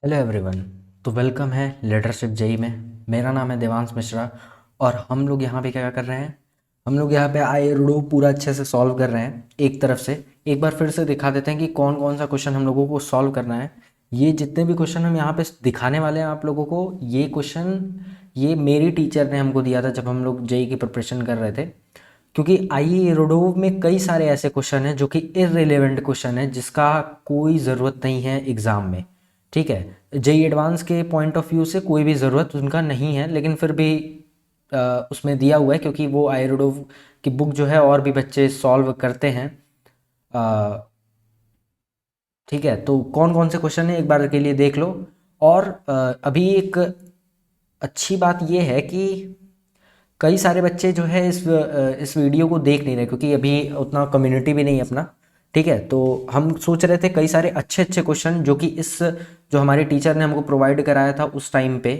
Hello everyone. तो welcome है leadership JEE में। मेरा नाम है देवांश मिश्रा और हम लोग यहाँ पे क्या कर रहे हैं। हम लोग यहाँ पे आए रूडो पूरा अच्छे से सॉल्व कर रहे हैं। एक तरफ से एक बार फिर से दिखा देते हैं कि कौन कौन सा क्वेश्चन हम लोगों को सॉल्व करना है। ये जितने भी क्वेश्चन हम यहाँ पे दिखाने वाले हैं आप लोगों को, ये क्वेश्चन ये मेरी टीचर ने हमको दिया था जब हम लोग जेई की प्रिपरेशन कर रहे थे। क्योंकि आई रूडो में कई सारे ऐसे क्वेश्चन हैं जो कि इररिलेवेंट क्वेश्चन है, जिसका कोई ज़रूरत नहीं है एग्ज़ाम में। ठीक है, जेई एडवांस के पॉइंट ऑफ व्यू से कोई भी ज़रूरत उनका नहीं है, लेकिन फिर भी उसमें दिया हुआ है क्योंकि वो आयरोडोव की बुक जो है और भी बच्चे सॉल्व करते हैं। ठीक है, तो कौन कौन से क्वेश्चन है एक बार के लिए देख लो। और अभी एक अच्छी बात ये है कि कई सारे बच्चे जो है इस वीडियो को देख नहीं रहे क्योंकि अभी उतना कम्युनिटी भी नहीं है अपना। ठीक है, तो हम सोच रहे थे कई सारे अच्छे अच्छे क्वेश्चन जो कि इस जो हमारे टीचर ने हमको प्रोवाइड कराया था उस टाइम पे,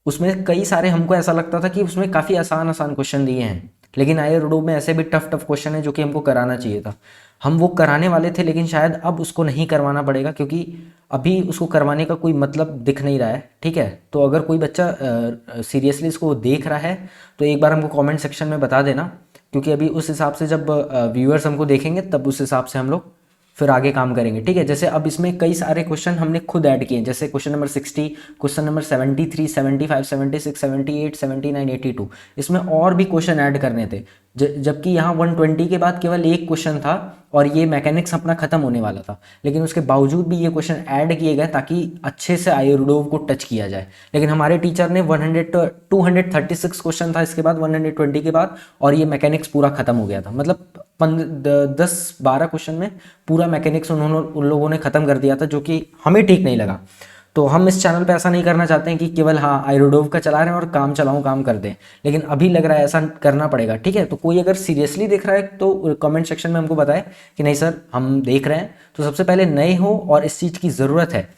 उसमें कई सारे हमको ऐसा लगता था कि उसमें काफ़ी आसान आसान क्वेश्चन दिए हैं, लेकिन आए रूडो में ऐसे भी टफ टफ क्वेश्चन है जो कि हमको कराना चाहिए था। हम वो कराने वाले थे, लेकिन शायद अब उसको नहीं करवाना पड़ेगा क्योंकि अभी उसको करवाने का कोई मतलब दिख नहीं रहा है। ठीक है, तो अगर कोई बच्चा सीरियसली इसको देख रहा है तो एक बार हमको कमेंट सेक्शन में बता देना, क्योंकि अभी उस हिसाब से जब व्यूअर्स हमको देखेंगे तब उस हिसाब से हम लोग फिर आगे काम करेंगे। ठीक है, जैसे अब इसमें कई सारे क्वेश्चन हमने खुद ऐड किए हैं, जैसे क्वेश्चन नंबर 60, क्वेश्चन नंबर 73, 75, 76, 78, 79, 82। इसमें और भी क्वेश्चन ऐड करने थे, जबकि यहाँ 120 के बाद केवल एक क्वेश्चन था और ये मैकेनिक्स अपना खत्म होने वाला था, लेकिन उसके बावजूद भी ये क्वेश्चन ऐड किए गए ताकि अच्छे से आयुर्वेद को टच किया जाए। लेकिन हमारे टीचर ने 236 क्वेश्चन था इसके बाद 120 के बाद, और ये मैकेनिक्स पूरा खत्म हो गया था। मतलब 10-12 क्वेश्चन में पूरा मैकेनिक्स उन लोगों ने ख़त्म कर दिया था, जो कि हमें ठीक नहीं लगा। तो हम इस चैनल पे ऐसा नहीं करना चाहते हैं कि केवल हाँ आयुर्वेद का चला रहे हैं और काम चलाऊँ काम कर दें, लेकिन अभी लग रहा है ऐसा करना पड़ेगा। ठीक है, तो कोई अगर सीरियसली देख रहा है तो कमेंट सेक्शन में हमको बताए कि नहीं सर हम देख रहे हैं। तो सबसे पहले नए हो और इस चीज़ की ज़रूरत है,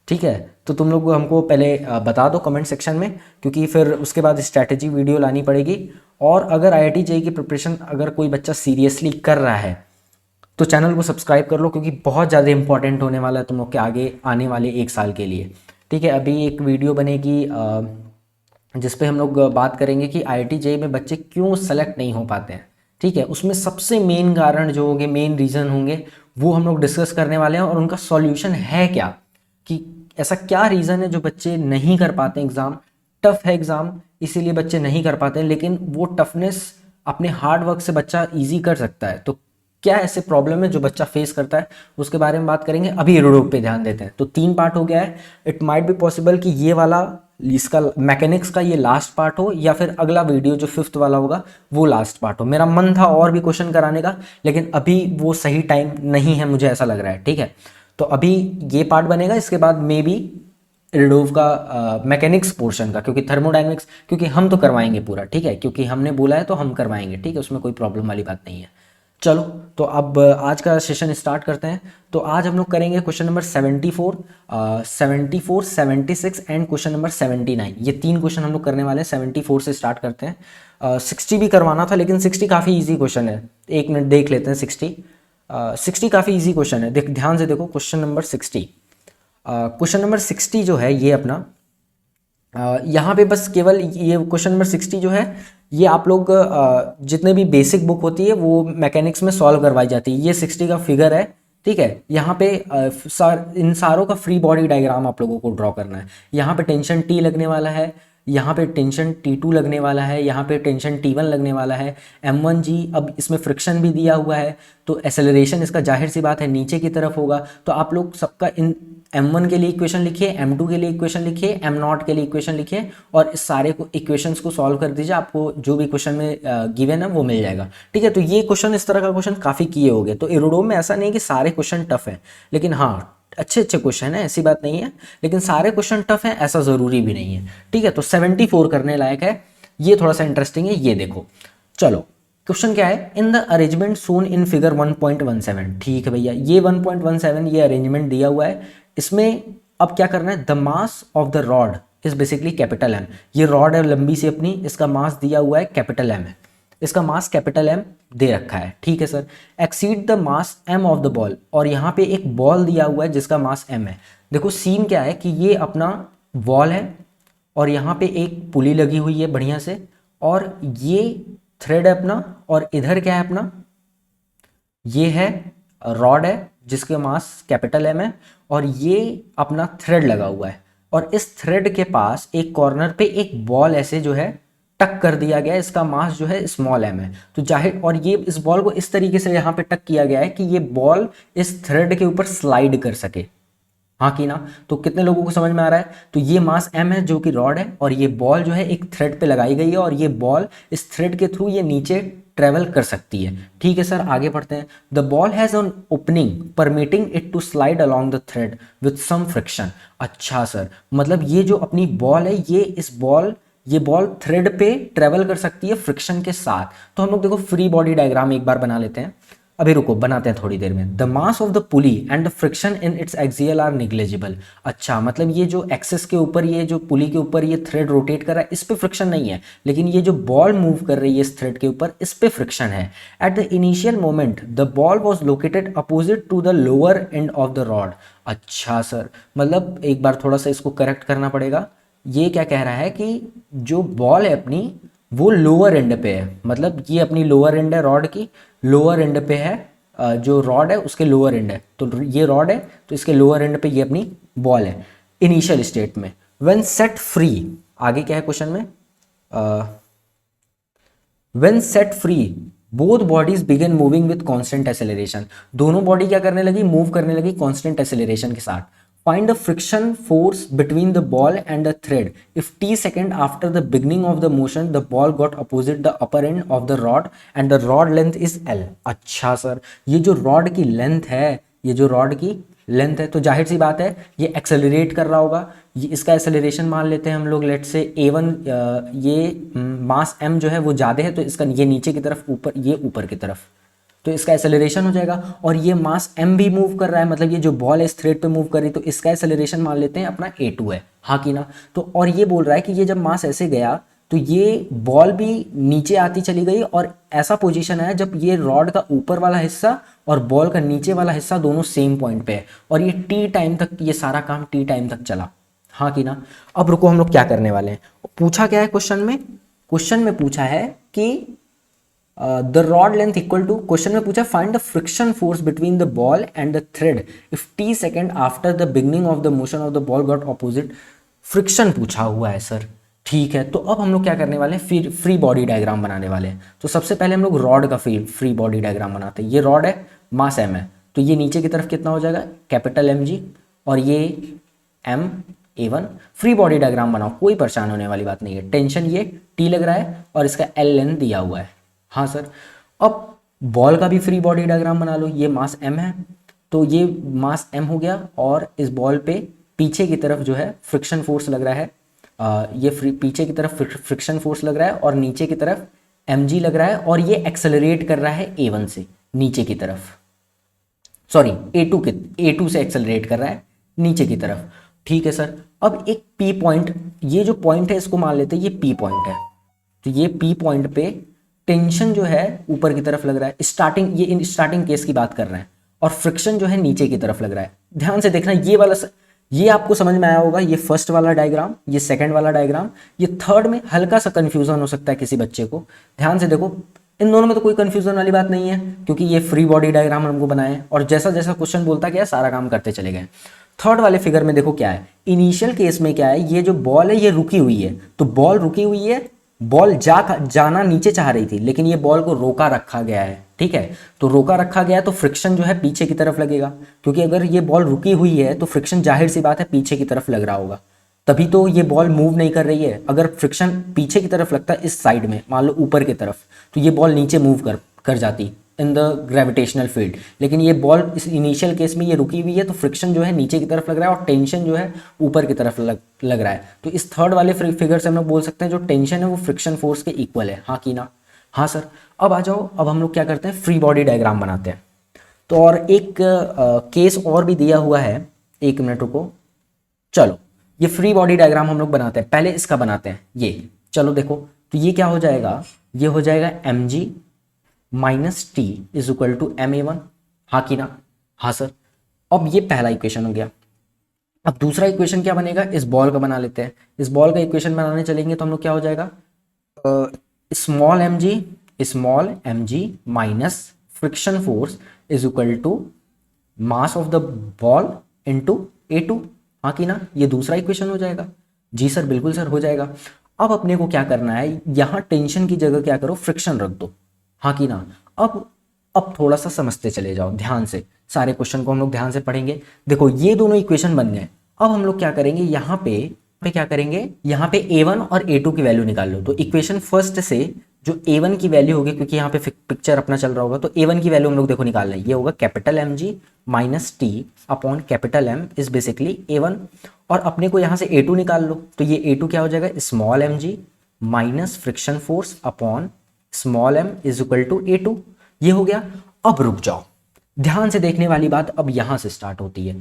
ठीक है, तो तुम लोग हमको पहले बता दो कमेंट सेक्शन में, क्योंकि फिर उसके बाद स्ट्रैटेजी वीडियो लानी पड़ेगी। और अगर आईआईटी जेईई की प्रिपरेशन अगर कोई बच्चा सीरियसली कर रहा है तो चैनल को सब्सक्राइब कर लो, क्योंकि बहुत ज़्यादा इंपॉर्टेंट होने वाला है तुम लोग के आगे आने वाले एक साल के लिए। ठीक है, अभी एक वीडियो बनेगी जिस पे हम लोग बात करेंगे कि आईआईटी जेईई में बच्चे क्यों सेलेक्ट नहीं हो पाते हैं। ठीक है, उसमें सबसे मेन कारण जो होंगे, मेन रीज़न होंगे, वो हम लोग डिस्कस करने वाले हैं और उनका सॉल्यूशन है क्या, कि ऐसा क्या रीज़न है जो बच्चे नहीं कर पाते। एग्ज़ाम टफ है, एग्ज़ाम इसीलिए बच्चे नहीं कर पाते हैं, लेकिन वो टफनेस अपने हार्ड वर्क से बच्चा ईजी कर सकता है। तो क्या ऐसे प्रॉब्लम है जो बच्चा फेस करता है, उसके बारे में बात करेंगे। अभी रूडो पे ध्यान देते हैं। तो 3 पार्ट हो गया है। इट माइट बी पॉसिबल कि ये वाला इसका मैकेनिक्स का ये लास्ट पार्ट हो, या फिर अगला वीडियो जो 5th वाला होगा वो लास्ट पार्ट हो। मेरा मन था और भी क्वेश्चन कराने का, लेकिन अभी वो सही टाइम नहीं है, मुझे ऐसा लग रहा है। ठीक है, तो अभी ये पार्ट बनेगा, इसके बाद मे बी रिडोव का मैकेनिक्स पोर्शन का, क्योंकि थर्मोडायनेमिक्स क्योंकि हम तो करवाएंगे पूरा। ठीक है, क्योंकि हमने बोला है तो हम करवाएंगे। ठीक है, उसमें कोई प्रॉब्लम वाली बात नहीं है। चलो, तो अब आज का सेशन स्टार्ट करते हैं। तो आज हम लोग करेंगे question number 74, 74, 76 and question number 79। ये 3 क्वेश्चन हम लोग करने वाले हैं। 74 से स्टार्ट करते हैं। 60 भी करवाना था, लेकिन 60 काफ़ी इजी क्वेश्चन है। एक मिनट देख लेते हैं। 60 काफ़ी इजी क्वेश्चन है। ध्यान से देखो क्वेश्चन नंबर 60। क्वेश्चन नंबर 60 जो है ये अपना यहाँ पे बस केवल ये क्वेश्चन नंबर 60 जो है ये आप लोग जितने भी बेसिक बुक होती है वो मैकेनिक्स में सॉल्व करवाई जाती है। ये 60 का फिगर है। ठीक है, यहाँ पे इन सारों का फ्री बॉडी डायग्राम आप लोगों को ड्रॉ करना है। यहाँ पे टेंशन टी लगने वाला है, यहाँ पे टेंशन T2 लगने वाला है, यहाँ पे टेंशन T1 लगने वाला है। M1G, अब इसमें फ्रिक्शन भी दिया हुआ है, तो एक्सेलरेशन इसका जाहिर सी बात है नीचे की तरफ होगा। तो आप लोग सबका इन M1 के लिए इक्वेशन लिखिए, M2 के लिए इक्वेशन लिखिए, M0 के लिए इक्वेशन लिखिए, और इस सारे को इक्वेशंस को सॉल्व कर दीजिए। आपको जो भी क्वेश्चन में गिवन है वो मिल जाएगा। ठीक है, तो ये क्वेश्चन, इस तरह का क्वेश्चन काफ़ी किए होंगे। तो एरोडोम में ऐसा नहीं कि सारे क्वेश्चन टफ है, लेकिन हाँ अच्छे अच्छे क्वेश्चन है, ऐसी बात नहीं है, लेकिन सारे क्वेश्चन टफ है ऐसा ज़रूरी भी नहीं है। ठीक है, तो 74 करने लायक है। ये थोड़ा सा इंटरेस्टिंग है, ये देखो। चलो, क्वेश्चन क्या है, in the arrangement shown in figure 1.17। ठीक है भैया, ये 1.17 ये अरेंजमेंट दिया हुआ है। इसमें अब क्या करना है, the mass of the rod is basically capital M. ये रॉड है लंबी सी अपनी, इसका मास दिया हुआ है कैपिटल एम है। इसका मास कैपिटल एम दे रखा है, ठीक है sir. Exceed the mass M of the ball, और यहाँ पे एक बॉल दिया हुआ है जिसका मास एम है। देखो सीन क्या है कि ये अपना बॉल है और यहाँ पे एक पुली लगी हुई है बढ़िया से, और ये थ्रेड है अपना, और इधर क्या है अपना, ये है रॉड है जिसके मास कैपिटल एम है, और ये अपना थ्रेड लगा हुआ है, और इस थ्रेड के पास एक कॉर्नर पे एक बॉल ऐसे जो है टक कर दिया गया है, इसका मास जो है स्मॉल एम है। तो जाहिर, और ये इस बॉल को इस तरीके से यहाँ पे टक किया गया है कि ये बॉल इस थ्रेड के ऊपर स्लाइड कर सके, हाँ कि ना। तो कितने लोगों को समझ में आ रहा है। तो ये मास m है जो कि रॉड है, और ये बॉल जो है एक थ्रेड पे लगाई गई है, और ये बॉल इस थ्रेड के थ्रू ये नीचे ट्रेवल कर सकती है, ठीक है सर। आगे बढ़ते हैं। The ball has an opening permitting it to slide along the thread with some friction. अच्छा सर, मतलब ये जो अपनी बॉल है, ये बॉल थ्रेड पे ट्रेवल कर सकती है फ्रिक्शन के साथ। तो हम लोग देखो फ्री बॉडी डायग्राम एक बार बना लेते हैं। अभी रुको, बनाते हैं थोड़ी देर में। The mass of the pulley and the friction in its axial are negligible. अच्छा, मतलब ये जो एक्सेस के ऊपर, ये जो पुली के ऊपर ये थ्रेड रोटेट कर रहा है, इस पे फ्रिक्शन नहीं है, लेकिन ये जो बॉल मूव कर रही है इस थ्रेड के ऊपर, इस पे फ्रिक्शन है। At the initial moment the ball was located opposite to the lower end of the rod. अच्छा सर, मतलब एक बार थोड़ा सा इसको करेक्ट करना पड़ेगा। ये क्या कह रहा है कि जो बॉल है अपनी वो लोअर एंड पे है, मतलब ये अपनी लोअर एंड है रॉड की, लोअर एंड पे है, जो रॉड है उसके लोअर एंड है, तो ये रॉड है तो इसके लोअर एंड पे ये अपनी बॉल है इनिशियल स्टेट में। व्हेन सेट फ्री, आगे क्या है क्वेश्चन में, when set free both bodies began moving with constant acceleration. दोनों बॉडी क्या करने लगी, मूव करने लगी कांस्टेंट एक्सेलरेशन के साथ। Find the friction force between the ball and the thread. If t second after the beginning of the motion, the ball got opposite the upper end of the rod and the rod length is L. अच्छा sir, ये जो rod की length है, ये जो rod की length है, तो जाहिर सी बात है ये एक्सेलरेट कर रहा होगा। ये इसका एक्सेलरेशन मान लेते हैं हम लोग, लेट से a1, ये मास m जो है वो ज़्यादा है, तो इसका ये नीचे की तरफ, ऊपर ये ऊपर की तरफ, तो इसका एक्सेलरेशन हो जाएगा। और ये मास m भी मूव कर रहा है, मतलब ये जो बॉल है इस थ्रेड पे मूव कर रही है, तो इसका एक्सेलरेशन मान लेते हैं अपना a2 है, हाँ कि ना। तो और ये बोल रहा है कि ये जब मास ऐसे गया तो ये बॉल भी नीचे आती चली गई, और ऐसा पोजीशन है जब ये रॉड का ऊपर वाला हिस्सा और बॉल का नीचे वाला हिस्सा दोनों सेम पॉइंट पे है, और ये टी टाइम तक, ये सारा काम टी टाइम तक चला, हाँ कि ना। अब रुको, हम लोग क्या करने वाले हैं, पूछा क्या है क्वेश्चन में, क्वेश्चन में पूछा है कि the rod length equal to, question में पूछा find the friction force between the ball and the thread if T second after the beginning of the motion of the ball got opposite friction पूछा हुआ है sir, ठीक है। तो अब हम लोग क्या करने वाले हैं, फिर फ्री बॉडी डायग्राम बनाने वाले हैं। तो सबसे पहले हम लोग रॉड का फ्री बॉडी डायग्राम बनाते हैं। ये रॉड है, मास एम है, तो ये नीचे की तरफ कितना हो जाएगा, कैपिटल एम जी, और ये M a1। Free body diagram बनाओ, कोई परेशान होने वाली बात नहीं है। टेंशन ये टी लग रहा है और इसका एल लेंथ दिया हुआ है, हाँ सर। अब बॉल का भी फ्री बॉडी डायग्राम बना लो। ये मास m है, तो ये मास m हो गया, और इस बॉल पे पीछे की तरफ जो है फ्रिक्शन फोर्स लग रहा है, ये पीछे की तरफ फ्रिक्शन फोर्स लग रहा है, और नीचे की तरफ mg लग रहा है, और ये एक्सेलरेट कर रहा है a1 से नीचे की तरफ, सॉरी a2 से एक्सेलरेट कर रहा है नीचे की तरफ, ठीक है सर। अब एक P पॉइंट, ये जो पॉइंट है इसको मान लेते हैं ये P पॉइंट है, तो ये P पॉइंट पे टेंशन जो है ऊपर की तरफ लग रहा है, स्टार्टिंग, ये इन स्टार्टिंग केस की बात कर रहे हैं, और फ्रिक्शन जो है नीचे की तरफ लग रहा है। ध्यान से देखना, ये वाला, ये आपको समझ में आया होगा, ये फर्स्ट वाला डायग्राम, ये सेकंड वाला डायग्राम, ये थर्ड में हल्का सा कंफ्यूजन हो सकता है किसी बच्चे को। ध्यान से देखो, इन दोनों में तो कोई कंफ्यूजन वाली बात नहीं है, क्योंकि ये फ्री बॉडी डायग्राम हमको बनाए हैं, और जैसा जैसा क्वेश्चन बोलता गया सारा काम करते चले गए। थर्ड वाले फिगर में देखो क्या है, इनिशियल केस में क्या है, ये जो बॉल है ये रुकी हुई है, तो बॉल रुकी हुई है, बॉल जाना नीचे चाह रही थी, लेकिन ये बॉल को रोका रखा गया है, ठीक है। तो रोका रखा गया तो फ्रिक्शन जो है पीछे की तरफ लगेगा, क्योंकि अगर ये बॉल रुकी हुई है तो फ्रिक्शन जाहिर सी बात है पीछे की तरफ लग रहा होगा, तभी तो ये बॉल मूव नहीं कर रही है। अगर फ्रिक्शन पीछे की तरफ लगता है इस साइड में, मान लो ऊपर की तरफ, तो ये बॉल नीचे मूव कर जाती इन द ग्रेविटेशनल फील्ड, लेकिन ये बॉल इस इनिशियल केस में ये रुकी हुई है, तो फ्रिक्शन जो है नीचे की तरफ लग रहा है, और टेंशन जो है ऊपर की तरफ लग रहा है। तो इस थर्ड वाले फिगर से हम लोग बोल सकते हैं जो टेंशन है वो फ्रिक्शन फोर्स के इक्वल है, हाँ कि ना। हाँ सर। अब आ जाओ, अब हम लोग क्या करते हैं, फ्री बॉडी डायग्राम बनाते हैं। तो और एक केस और भी दिया हुआ है, एक मिनट रुको, चलो ये फ्री बॉडी डायग्राम हम लोग बनाते हैं, पहले इसका बनाते हैं ये, चलो देखो। तो ये क्या हो जाएगा, ये हो जाएगा M G minus T is equal to M A one. हाँ कि ना? हाँ सर। अब ये पहला इक्वेशन हो गया। अब दूसरा इक्वेशन क्या बनेगा, इस बॉल का बना लेते हैं। इस बॉल का इक्वेशन बनाने चलेंगे तो हम लोग क्या हो जाएगा, small M G minus friction force is equal to mass of the ball into A two. हाँ कि ना? ये दूसरा इक्वेशन हो जाएगा। जी सर, बिल्कुल सर, हो जाएगा। अब अपने को क्या करना है, यहाँ टेंशन की जगह क्या करो, फ्रिक्शन रख दो। हाँ कि ना? अब थोड़ा सा समझते चले जाओ ध्यान से, सारे क्वेश्चन को हम लोग ध्यान से पढ़ेंगे। देखो ये दोनों इक्वेशन बन गए। अब हम लोग क्या करेंगे, यहाँ पे क्या करेंगे, यहाँ पे a1 और a2 की वैल्यू निकाल लो। तो इक्वेशन फर्स्ट से जो a1 की वैल्यू होगी, क्योंकि यहाँ पे पिक्चर अपना चल रहा होगा, तो a1 की वैल्यू हम लोग देखो निकाल लें। ये होगा capital M G minus T upon capital M is basically a1। और अपने को यहाँ से a2 निकाल लो, तो ये a2 क्या हो जाएगा, small M G minus friction force upon small M is equal to a2। ये हो गया। अब रुक जाओ, ध्यान से देखने वाली बात अब यहां से स्टार्ट होती है।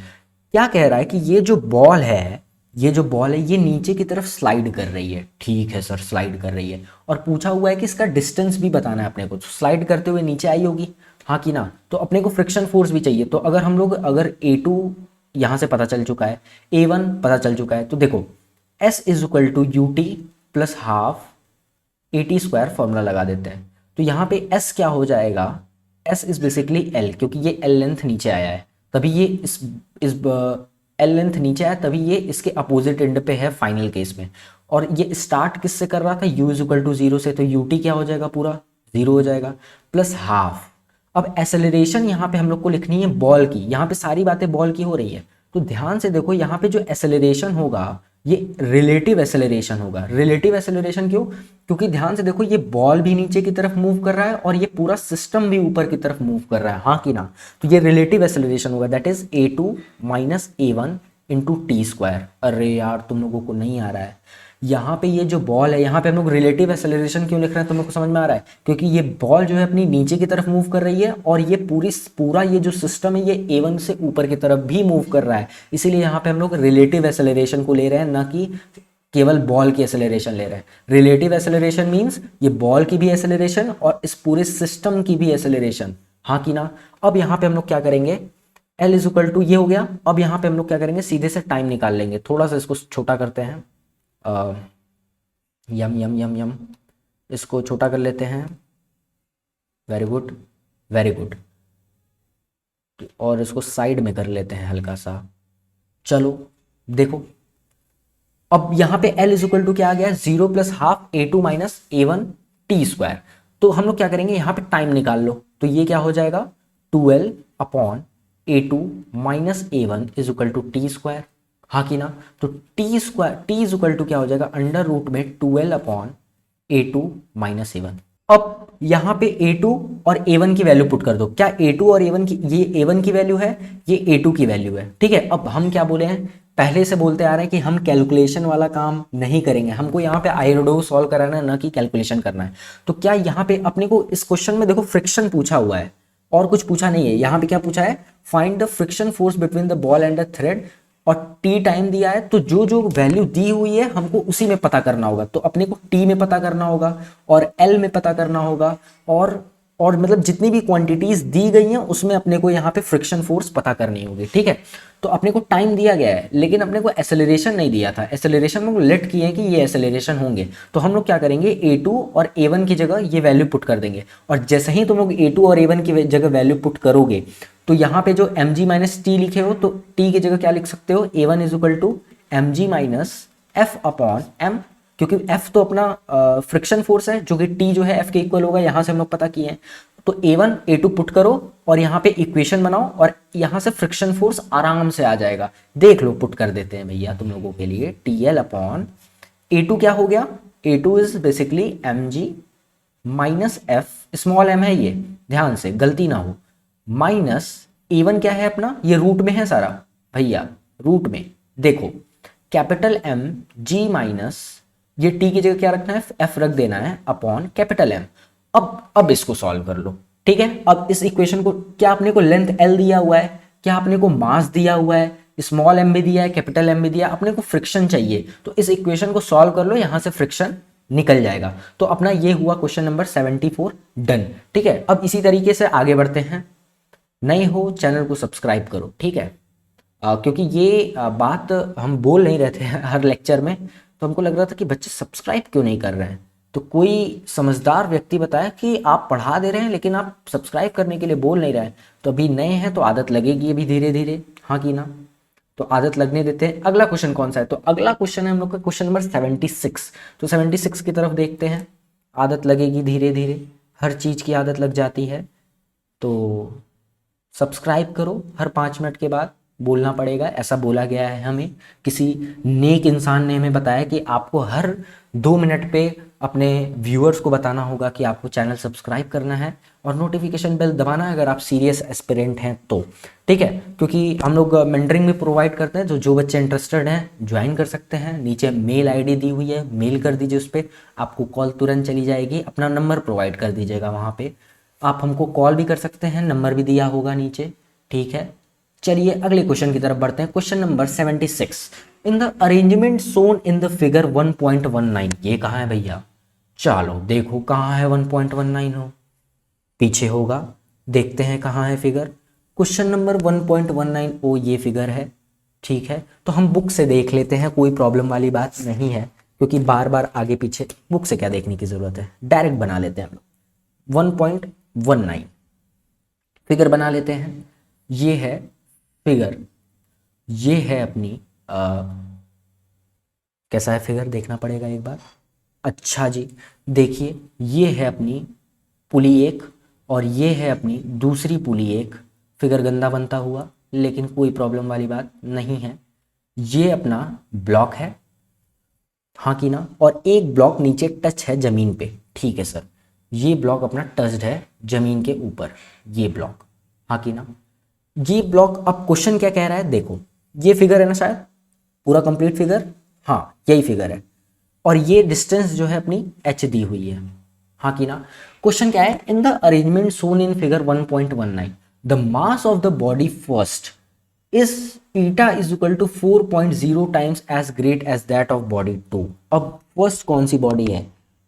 क्या कह रहा है कि ये जो बॉल है, ये नीचे की तरफ स्लाइड कर रही है। ठीक है सर, स्लाइड कर रही है। और पूछा हुआ है कि इसका डिस्टेंस भी बताना है अपने को। तो स्लाइड करते हुए नीचे आई होगी, हाँ कि ना? तो अपने को फ्रिक्शन फोर्स भी चाहिए। तो अगर हम लोग A2 यहाँ से पता चल चुका है, A1 पता चल चुका है, तो देखो S is equal to U T plus half AT square formula लगा देते हैं। तो यहाँ पे S क्या हो जाएगा, S इज बेसिकली L, क्योंकि ये L लेंथ नीचे आया है, तभी ये इस L लेंथ नीचे आया, तभी ये इसके अपोजिट एंड पे है फाइनल केस में। और ये स्टार्ट किससे कर रहा था, U इज इक्वल टू 0 से, तो UT क्या हो जाएगा, पूरा 0 हो जाएगा, प्लस हाफ। अब एसेलरेशन यहाँ पे हम लोग को लिखनी है बॉल की, यहाँ पे सारी बातें बॉल की हो रही है। तो ध्यान से देखो, यहाँ पे जो एसेलरेशन होगा ये रिलेटिव एसेलरेशन होगा। रिलेटिव एसेलरेशन क्यों? क्योंकि ध्यान से देखो, ये बॉल भी नीचे की तरफ मूव कर रहा है और ये पूरा सिस्टम भी ऊपर की तरफ मूव कर रहा है, हाँ कि ना? तो ये रिलेटिव एसेलरेशन होगा, that is A2 minus A1 into T square. अरे यार, तुम लोगों को नहीं आ रहा है। यहाँ पे ये जो बॉल है, यहाँ पे हम लोग रिलेटिव एक्सेलरेशन क्यों लिख रहे हैं, तुम लोग को समझ में आ रहा है? क्योंकि ये बॉल जो है अपनी नीचे की तरफ मूव कर रही है और ये पूरा ये जो सिस्टम है ये A1 से ऊपर की तरफ भी मूव कर रहा है। इसीलिए यहाँ पे हम लोग रिलेटिव एक्सेलरेशन को ले रहे हैं, ना कि केवल बॉल की एक्सेलरेशन ले रहे हैं। रिलेटिव एक्सेलरेशन मीन्स ये बॉल की भी एक्सेलरेशन और इस पूरे सिस्टम की भी एक्सेलरेशन, हाँ कि ना? अब यहाँ पे हम लोग क्या करेंगे, L इज इक्वल टू, ये हो गया। अब यहाँ पे हम लोग क्या करेंगे, सीधे से टाइम निकाल लेंगे। थोड़ा सा इसको छोटा करते हैं, यम यम यम यम, इसको छोटा कर लेते हैं। Very good, very good. और इसको साइड में कर लेते हैं हल्का सा। चलो देखो, अब यहाँ पे L इज इक्वल टू क्या आ गया, 0 plus half A2 minus A1 T square. तो हम लोग क्या करेंगे, यहाँ पे टाइम निकाल लो। तो ये क्या हो जाएगा, 12 upon A2 minus A1 is equal to T square, हाँ कि ना? तो T square, T is equal to क्या हो जाएगा, अंडर रूट में 12 अपॉन A2 माइनस A1। अब यहाँ पे A2 और A1 की वैल्यू पुट कर दो। क्या A2 और A1 की, ये A1 की वैल्यू है, ये A2 की वैल्यू है, ठीक है? अब हम क्या बोले हैं, पहले से बोलते आ रहे हैं कि हम कैलकुलेशन वाला काम नहीं करेंगे, हमको यहाँ पे आयोडो सॉल्व कराना है, ना कि कैलकुलेशन करना है। तो क्या यहाँ पे अपने को इस क्वेश्चन में देखो फ्रिक्शन पूछा हुआ है और कुछ पूछा नहीं है। यहाँ पे क्या पूछा है, find the friction force between the ball and the thread, और टी टाइम दिया है। तो जो जो वैल्यू दी हुई है हमको उसी में पता करना होगा। तो अपने को टी में पता करना होगा और एल में पता करना होगा, और मतलब जितनी भी क्वांटिटीज दी गई हैं उसमें अपने को यहाँ पे फ्रिक्शन फोर्स पता करनी होगी, ठीक है? तो अपने को टाइम दिया गया है, लेकिन अपने को एक्सेलरेशन नहीं दिया था। एक्सेलरेशन में लेट किए हैं कि ये एक्सेलरेशन होंगे। तो हम लोग क्या करेंगे, A2 और A1 की जगह ये वैल्यू पुट कर देंगे। और जैसे ही तुम लोग A2 और A1 की जगह वैल्यू पुट करोगे, तो यहाँ पे जो mg माइनस टी लिखे हो, तो t की जगह क्या लिख सकते हो, A1 is equal to mg minus f upon m, क्योंकि f तो अपना फ्रिक्शन फोर्स है, जो कि t जो है f के इक्वल होगा, यहाँ से हम लोग पता किए हैं। तो A1 A2 पुट करो और यहाँ पे इक्वेशन बनाओ और यहाँ से फ्रिक्शन फोर्स आराम से आ जाएगा। देख लो, पुट कर देते हैं भैया तुम लोगों के लिए। TL अपॉन A2 क्या हो गया, A2 is basically mg minus f, small m है ये, ध्यान से गलती ना हो, माइनस A1 क्या है अपना, ये रूट में है सारा भैया, रूट में देखो कैपिटल M G माइनस, ये T की जगह क्या रखना है, F रख देना है, अपॉन कैपिटल M। अब इसको सॉल्व कर लो, ठीक है? अब इस इक्वेशन को, क्या अपने को लेंथ L दिया हुआ है, क्या अपने को मास दिया हुआ है, स्मॉल m भी दिया है, कैपिटल M भी दिया, अपने को फ्रिक्शन चाहिए। तो इस इक्वेशन को सॉल्व कर लो, यहाँ से फ्रिक्शन निकल जाएगा। तो अपना ये हुआ क्वेश्चन नंबर 74 डन। ठीक है, अब इसी तरीके से आगे बढ़ते हैं। नए हो चैनल को सब्सक्राइब करो, ठीक है। क्योंकि ये बात हम बोल नहीं रहे थे हर लेक्चर में, तो हमको लग रहा था कि बच्चे सब्सक्राइब क्यों नहीं कर रहे हैं। तो कोई समझदार व्यक्ति बताया कि आप पढ़ा दे रहे हैं लेकिन आप सब्सक्राइब करने के लिए बोल नहीं रहे हैं। तो अभी नए हैं तो आदत लगेगी अभी धीरे धीरे, हाँ कि ना। तो आदत लगने देते हैं। अगला क्वेश्चन कौन सा है, तो अगला क्वेश्चन है हम लोग का क्वेश्चन नंबर 76। तो 76 की तरफ देखते हैं। आदत लगेगी धीरे धीरे, हर चीज़ की आदत लग जाती है। तो सब्सक्राइब करो, हर 5 मिनट के बाद बोलना पड़ेगा, ऐसा बोला गया है हमें। किसी नेक इंसान ने हमें बताया कि आपको हर 2 मिनट पे अपने व्यूअर्स को बताना होगा कि आपको चैनल सब्सक्राइब करना है और नोटिफिकेशन बेल दबाना है अगर आप सीरियस एस्पिरेंट हैं तो। ठीक है, क्योंकि हम लोग मेंटरिंग भी प्रोवाइड करते हैं, तो जो बच्चे इंटरेस्टेड हैं ज्वाइन कर सकते हैं। नीचे मेल आईडी दी हुई है, मेल कर दीजिए, उस पर आपको कॉल तुरंत चली जाएगी। अपना नंबर प्रोवाइड कर दीजिएगा वहाँ पे, आप हमको कॉल भी कर सकते हैं, नंबर भी दिया होगा नीचे। ठीक है, चलिए अगले क्वेश्चन की तरफ बढ़ते हैं। Question number 76, in the arrangement shown in the figure 1.19। ये कहाँ है भैया, चलो देखो कहाँ है 1.19 हो, पीछे होगा, देखते हैं कहाँ है फिगर। क्वेश्चन नंबर 1.19 ओ ये फिगर है। ठीक है, तो हम बुक से देख लेते हैं, कोई प्रॉब्लम वाली बात नहीं है, क्योंकि बार बार आगे पीछे बुक से क्या देखने की ज़रूरत है, डायरेक्ट बना लेते हैं हम लोग। 1.19 फिगर बना लेते हैं। ये है फिगर, ये है अपनी कैसा है फिगर देखना पड़ेगा एक बार। अच्छा जी, देखिए ये है अपनी पुली एक और ये है अपनी दूसरी पुली एक। फिगर गंदा बनता हुआ, लेकिन कोई प्रॉब्लम वाली बात नहीं है। ये अपना ब्लॉक है, हाँ कि ना, और एक ब्लॉक नीचे टच है ज़मीन पे। ठीक है सर, ये ब्लॉक अपना टच्ड है ज़मीन के ऊपर, ये ब्लॉक, हाँ कि ना। ये ब्लॉक, अब क्वेश्चन क्या कह रहा है, देखो ये फिगर है ना, शायद पूरा कंप्लीट फिगर, हाँ यही फिगर है। और ये डिस्टेंस जो है अपनी h दी हुई है, हाँ कि ना। क्वेश्चन क्या है, in the arrangement shown in figure 1.19 the mass of the body first is eta is equal to 4.0 times as great as that of body 2। अब फर्स्ट कौन सी बॉडी है,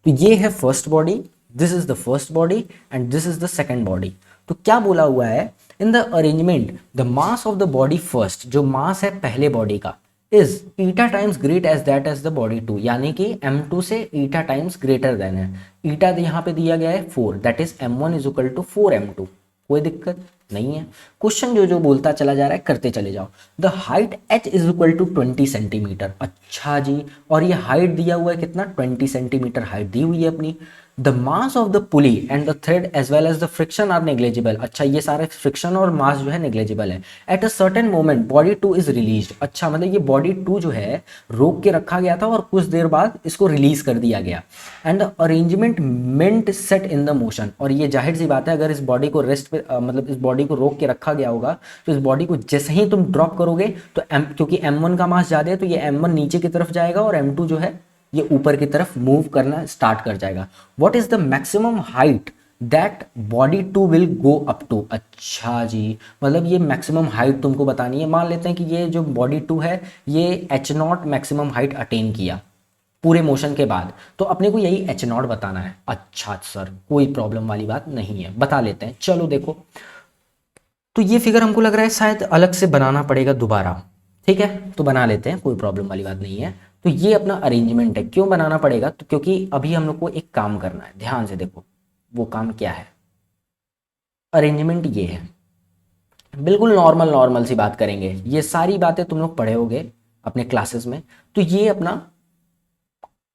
तो ये है first body, this is the first body and this is the second body. तो क्या बोला हुआ है, in the arrangement the mass of the body first, जो मास है पहले बॉडी का, is eta times great as that as the body 2, यानी कि m2 से ईटा टाइम्स ग्रेटर देन है। ईटा यहाँ पे दिया गया है 4, that is m1 is equal to 4m2। कोई दिक्कत नहीं है, क्वेश्चन जो जो बोलता चला जा रहा है करते चले जाओ। The height h is equal to 20 centimetre. अच्छा जी, और ये हाइट दिया हुआ है कितना, 20 सेंटीमीटर हाइट दी हुई है अपनी। The mass of the pulley and the thread as well as the friction are negligible. अच्छा, ये सारे फ्रिक्शन और मास जो है नेग्लेजिबल है। At a certain moment body 2 is release. अच्छा, मतलब ये बॉडी 2 जो है रोक के रखा गया था और कुछ देर बाद इसको रिलीज कर दिया गया। And the arrangement meant set in the motion. और ये जाहिर सी बात है, अगर इस बॉडी को रेस्ट पे मतलब इस बॉडी को रोक के रखा गया होगा, तो इस बॉडी को जैसे ही तुम ड्रॉप करोगे तो क्योंकि m1 का मास ज़्यादा है तो ये m1 नीचे की तरफ जाएगा और m2 जो है ये ऊपर की तरफ मूव करना स्टार्ट कर जाएगा। What is the maximum height that body 2 will go up to. अच्छा जी, मतलब ये मैक्सिमम हाइट तुमको बतानी है। मान लेते हैं कि ये जो बॉडी 2 है ये h0 मैक्सिमम हाइट अटेन किया पूरे मोशन के बाद, तो अपने को यही h0 बताना है। अच्छा सर, कोई प्रॉब्लम वाली बात नहीं है, बता लेते हैं। चलो देखो, तो ये फिगर हमको लग रहा है शायद अलग से बनाना पड़ेगा दोबारा। ठीक है, तो बना लेते हैं, कोई प्रॉब्लम वाली बात नहीं है। तो ये अपना अरेंजमेंट है। क्यों बनाना पड़ेगा, तो क्योंकि अभी हम लोग को एक काम करना है, ध्यान से देखो वो काम क्या है। अरेंजमेंट ये है, बिल्कुल नॉर्मल नॉर्मल सी बात करेंगे, ये सारी बातें तुम लोग पढ़े होगे अपने क्लासेस में। तो ये अपना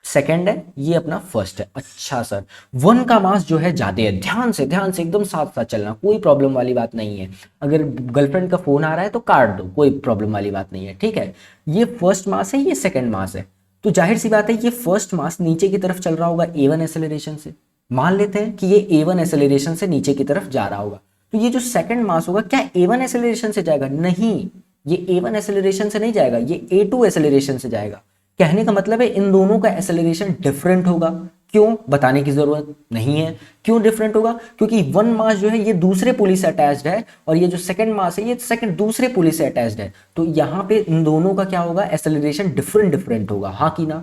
सेकंड है, ये अपना फर्स्ट है। अच्छा सर, 1 का मास जो है ज्यादा है, ध्यान से एकदम साथ साथ चलना, कोई प्रॉब्लम वाली बात नहीं है। अगर गर्लफ्रेंड का फोन आ रहा है तो काट दो, कोई प्रॉब्लम वाली बात नहीं है। ठीक है, ये फर्स्ट मास है, ये सेकंड मास है, तो जाहिर सी बात है ये फर्स्ट मास नीचे की तरफ चल रहा होगा a1 एक्सेलरेशन से। मान लेते हैं कि ये a1 एक्सेलरेशन से नीचे की तरफ जा रहा होगा, तो ये जो सेकंड मास होगा क्या a1 एक्सेलरेशन से जाएगा, नहीं, ये a1 एक्सेलरेशन से नहीं जाएगा, ये a2 एक्सेलरेशन से जाएगा। कहने का मतलब है इन दोनों का एक्सेलरेशन डिफरेंट होगा। क्यों, बताने की जरूरत नहीं है। क्यों डिफरेंट होगा, क्योंकि वन मास जो है ये दूसरे पुली से अटैच्ड है और ये जो सेकंड मास है ये सेकंड दूसरे पुली से अटैच्ड है, तो यहाँ पे इन दोनों का क्या होगा, एक्सेलरेशन डिफरेंट डिफरेंट होगा, हाँ कि ना।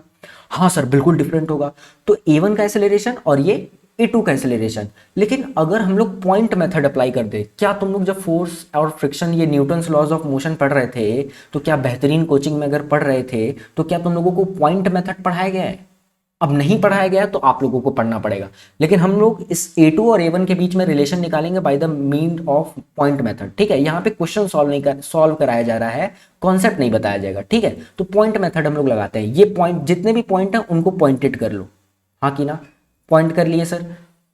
हाँ सर बिल्कुल डिफरेंट होगा। तो A1 का एक्सेलरेशन और ये A2 का एक्सेलरेशन। लेकिन अगर हम लोग पॉइंट मेथड अप्लाई कर दे, क्या तुम लोग जब फोर्स और फ्रिक्शन ये न्यूटन्स लॉज ऑफ मोशन पढ़ रहे थे, तो क्या बेहतरीन कोचिंग में अगर पढ़ रहे थे तो क्या तुम लोगों को पॉइंट मेथड पढ़ाया गया है? अब नहीं पढ़ाया गया तो आप लोगों को पढ़ना पड़ेगा। लेकिन हम लोग इस A2 और A1 के बीच में रिलेशन निकालेंगे by the mean of point method, ठीक है। यहाँ पे क्वेश्चन सॉल्व कराया जा रहा है, कॉन्सेप्ट नहीं बताया जाएगा, ठीक है। तो पॉइंट मेथड हम लोग लगाते हैं, ये पॉइंट जितने भी पॉइंट है उनको पॉइंटेड कर लो, हाँ कि ना। पॉइंट कर लिए सर।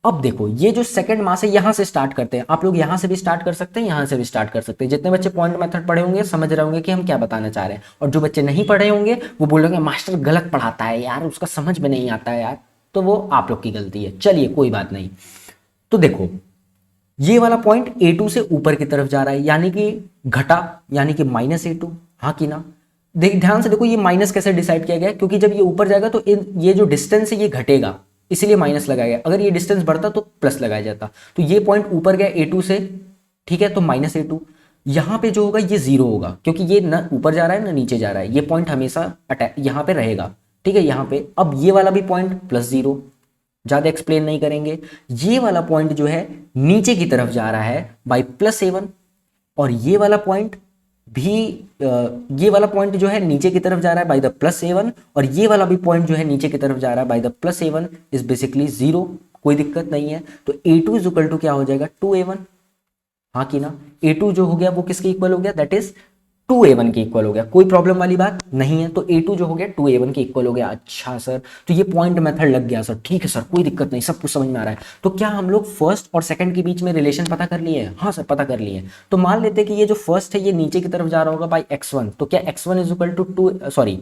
अब देखो ये जो सेकंड मास है यहां से स्टार्ट करते हैं, आप लोग यहां से भी स्टार्ट कर सकते हैं, यहां से भी स्टार्ट कर सकते हैं। जितने बच्चे पॉइंट मेथड पढ़े होंगे समझ रहे होंगे कि हम क्या बताना चाह रहे हैं, और जो बच्चे नहीं पढ़े होंगे वो बोलेंगे मास्टर गलत पढ़ाता है यार, उसका समझ में नहीं आता है यार, तो वो आप लोग की गलती है। चलिए कोई बात नहीं। तो देखो ये वाला पॉइंट A2 से ऊपर की तरफ जा रहा है, यानी कि घटा, यानी कि -A2, हाँ कि ना। ध्यान से देखो ये माइनस कैसे डिसाइड किया गया है, क्योंकि जब ये ऊपर जाएगा तो ये जो डिस्टेंस है ये घटेगा, इसीलिए माइनस लगाया गया। अगर ये डिस्टेंस बढ़ता तो प्लस लगाया जाता। तो ये पॉइंट ऊपर गया A2 से, ठीक है, तो -A2। यहाँ पे जो होगा ये 0 होगा, क्योंकि ये ना ऊपर जा रहा है ना नीचे जा रहा है, ये पॉइंट हमेशा यहाँ पे रहेगा, ठीक है। यहाँ पे अब ये वाला भी पॉइंट +0, ज्यादा एक्सप्लेन नहीं करेंगे। ये वाला पॉइंट जो है नीचे की तरफ जा रहा है बाई +A1, और ये वाला पॉइंट भी ये वाला पॉइंट जो है नीचे की तरफ जा रहा है बाय द +A1, और ये वाला भी पॉइंट जो है नीचे की तरफ जा रहा है by the +A1 is basically 0, कोई दिक्कत नहीं है। तो A2 इज इक्वल टू क्या हो जाएगा, 2A1, हाँ कि ना। A2 जो हो गया वो किसके इक्वल हो गया, दैट इज 2A1 के इक्वल हो गया, कोई प्रॉब्लम वाली बात नहीं है। तो A2 जो हो गया 2A1 के इक्वल हो गया। अच्छा सर, तो ये पॉइंट मेथड लग गया सर, ठीक है सर, कोई दिक्कत नहीं, सब कुछ समझ में आ रहा है। तो क्या हम लोग फर्स्ट और सेकंड के बीच में रिलेशन पता कर लिए हैं? हाँ सर पता कर लिए हैं। तो मान लेते हैं कि ये जो फर्स्ट है ये नीचे की तरफ जा रहा होगा बाई x1, तो क्या x1 is equal to 2, sorry,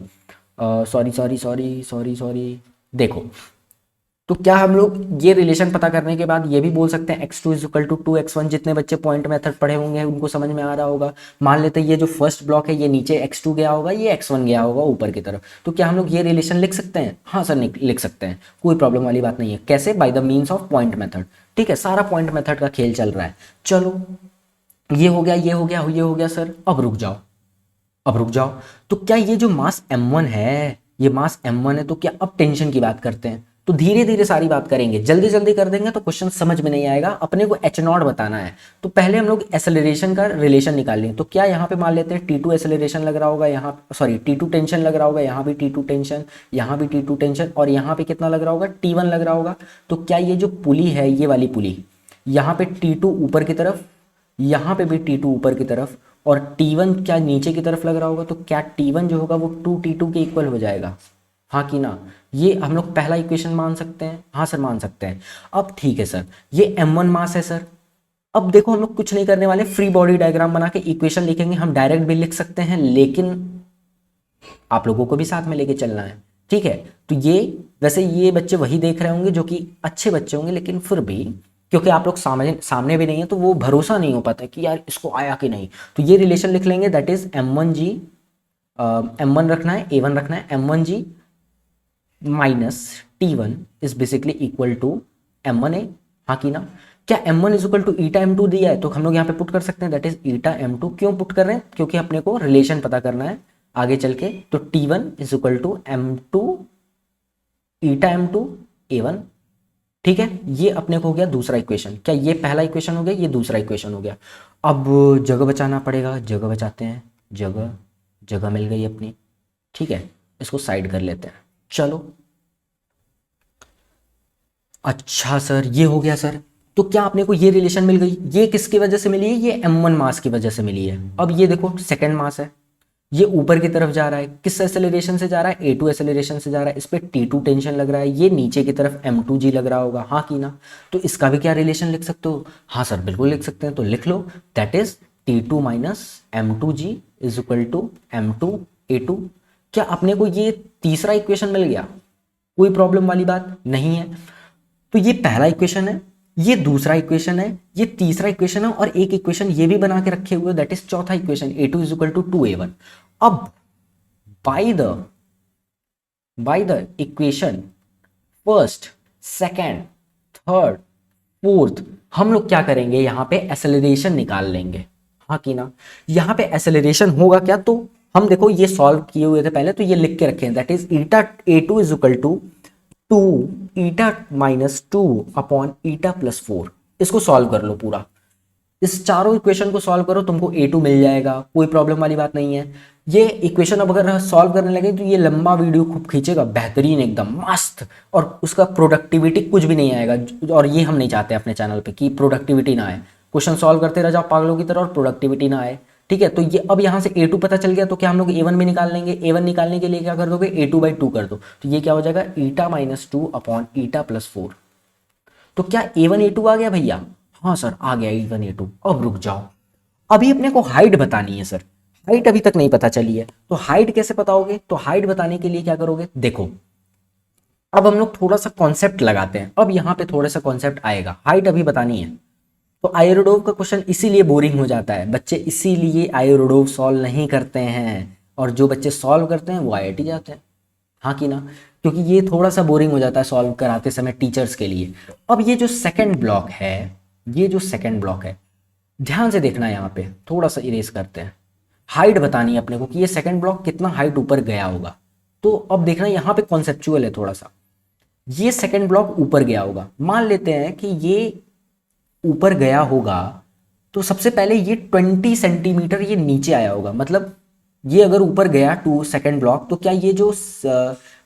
देखो, तो क्या हम लोग ये रिलेशन पता करने के बाद ये भी बोल सकते हैं x2 is equal to 2x1? जितने बच्चे पॉइंट मेथड पढ़े होंगे उनको समझ में आ रहा होगा। मान लेते हैं ये जो फर्स्ट ब्लॉक है ये नीचे x2 गया होगा, ये x1 गया होगा ऊपर की तरफ, तो क्या हम लोग ये रिलेशन लिख सकते हैं? हाँ सर लिख सकते हैं, कोई प्रॉब्लम वाली बात नहीं है। कैसे? By the means of point method, ठीक है। सारा पॉइंट मेथड का खेल चल रहा है। चलो ये हो गया, ये हो गया, ये हो गया सर। अब रुक जाओ, अब रुक जाओ। तो क्या ये जो मास m1 है, ये मास m1 है, तो क्या अब टेंशन की बात करते हैं? तो धीरे धीरे सारी बात करेंगे, जल्दी जल्दी कर देंगे तो क्वेश्चन समझ में नहीं आएगा। अपने को h0 बताना है, तो पहले हम लोग एक्सेलरेशन का रिलेशन निकाल लें। तो क्या यहाँ पे मान लेते हैं T2 एक्सेलरेशन लग रहा होगा, यहाँ सॉरी T2 टेंशन लग रहा होगा, यहाँ भी T2 टेंशन, यहाँ भी T2 टेंशन, और यहाँ पे कितना लग रहा होगा, T1 लग रहा होगा। तो क्या ये जो पुली है, ये वाली पुली, यहाँ पे T2 ऊपर की तरफ, यहाँ पे भी T2 ऊपर की तरफ, और T1 क्या नीचे की तरफ लग रहा होगा, तो क्या T1 जो होगा वो 2T2 के इक्वल हो जाएगा, हाँ कि ना। ये हम लोग पहला इक्वेशन मान सकते हैं, हाँ सर मान सकते हैं। अब ठीक है सर, ये m1 मास है सर। अब देखो हम लोग कुछ नहीं करने वाले, फ्री बॉडी डायग्राम बना के इक्वेशन लिखेंगे। हम डायरेक्ट भी लिख सकते हैं, लेकिन आप लोगों को भी साथ में लेके चलना है, ठीक है। तो ये वैसे ये बच्चे वही देख रहे होंगे जो कि अच्छे बच्चे होंगे, लेकिन फिर भी क्योंकि आप लोग सामने सामने भी नहीं है तो वो भरोसा नहीं हो पाता कि यार इसको आया कि नहीं। तो ये रिलेशन लिख लेंगे, दैट इज m1g, m1 रखना है, a1 रखना है, m1g minus T1 is basically equal to m1a, हाँ कि ना। क्या m1 is equal to eta m2 दिया है, तो हम लोग यहाँ पे पुट कर सकते हैं, दैट इज ईटा m2। क्यों पुट कर रहे हैं? क्योंकि अपने को रिलेशन पता करना है आगे चल के। तो T1 is equal to m2 eta m2 a1, ठीक है। ये अपने को हो गया दूसरा इक्वेशन। क्या ये पहला इक्वेशन हो गया, ये दूसरा इक्वेशन हो गया। अब जगह बचाना पड़ेगा, जगह बचाते हैं, जगह जगह मिल गई अपनी, ठीक है। इसको साइड कर लेते हैं, चलो। अच्छा सर ये हो गया सर। तो क्या अपने को ये रिलेशन मिल गई? ये किसकी वजह से मिली है? ये m1 मास की वजह से मिली है। अब ये देखो सेकंड मास है, ये ऊपर की तरफ जा रहा है, किस एक्सेलरेशन से जा रहा है? A2 एक्सेलरेशन से जा रहा है। इस पे T2 टेंशन लग रहा है, ये नीचे की तरफ m2g लग रहा होगा, हाँ कि ना। तो इसका भी क्या रिलेशन लिख सकते हो? हाँ सर बिल्कुल लिख सकते हैं, तो लिख लो, that is T2 minus m2g is equal to m2 A2। क्या अपने को ये तीसरा इक्वेशन मिल गया? कोई प्रॉब्लम वाली बात नहीं है। तो ये पहला इक्वेशन है, ये दूसरा इक्वेशन है, ये तीसरा इक्वेशन है, और एक इक्वेशन ये भी बना के रखे हुए, दैट इज चौथा equation, A2 is equal to 2A1। अब by the equation first second, third, fourth, हम लोग क्या करेंगे यहाँ पे एक्सेलरेशन निकाल लेंगे, हाँ कि ना। यहाँ पे एक्सेलरेशन होगा क्या, तो हम देखो ये सॉल्व किए हुए थे पहले, तो ये लिख के रखे हैं, that is eta A2 is equal to 2 eta minus 2 upon eta plus 4। इसको सॉल्व कर लो पूरा, इस चारों इक्वेशन को सॉल्व करो, तुमको A2 मिल जाएगा, कोई प्रॉब्लम वाली बात नहीं है। ये इक्वेशन अब अगर सॉल्व करने लगे तो ये लंबा वीडियो खूब खींचेगा, बेहतरीन एकदम मस्त, और उसका प्रोडक्टिविटी कुछ भी नहीं आएगा, और ये हम नहीं चाहते अपने चैनल पे कि प्रोडक्टिविटी ना आए, क्वेश्चन सॉल्व करते रह जाओ पागलों की तरह और प्रोडक्टिविटी ना आए, ठीक है। तो ये अब यहाँ से A2 पता चल गया, तो क्या हम लोग A1 भी निकाल लेंगे, A1 निकालने के लिए क्या कर दोगे, A2/2 कर दो, तो ये क्या हो जाएगा, ईटा माइनस 2 अपॉन ईटा प्लस 4। तो क्या A1 A2 आ गया भैया, हाँ सर आ गया A1 A2। अब रुक जाओ, अभी अपने को हाइट बतानी है सर, हाइट अभी तक नहीं पता चली है, तो हाइट कैसे बताओगे, तो हाइट बताने के लिए क्या करोगे, देखो अब हम लोग थोड़ा सा कॉन्सेप्ट लगाते हैं, अब यहाँ पे थोड़ा सा कॉन्सेप्ट आएगा, हाइट अभी बतानी है। तो आयोरोडोव का क्वेश्चन इसीलिए बोरिंग हो जाता है, बच्चे इसीलिए आयोरोडोव सॉल्व नहीं करते हैं, और जो बच्चे सॉल्व करते हैं वो IIT जाते हैं, हाँ कि ना, क्योंकि ये थोड़ा सा बोरिंग हो जाता है सॉल्व कराते समय टीचर्स के लिए। अब ये जो सेकंड ब्लॉक है, ये जो सेकंड ब्लॉक है, ध्यान से देखना, यहाँ पे थोड़ा सा इरेज करते हैं, हाइट बतानी है अपने को कि ये सेकंड ब्लॉक कितना हाइट ऊपर गया होगा। तो अब देखना यहाँ पे कॉन्सेप्चुअल है थोड़ा सा, ये सेकंड ब्लॉक ऊपर गया होगा, मान लेते हैं कि ये ऊपर गया होगा, तो सबसे पहले ये 20 सेंटीमीटर ये नीचे आया होगा, मतलब ये अगर ऊपर गया टू सेकंड ब्लॉक, तो क्या ये जो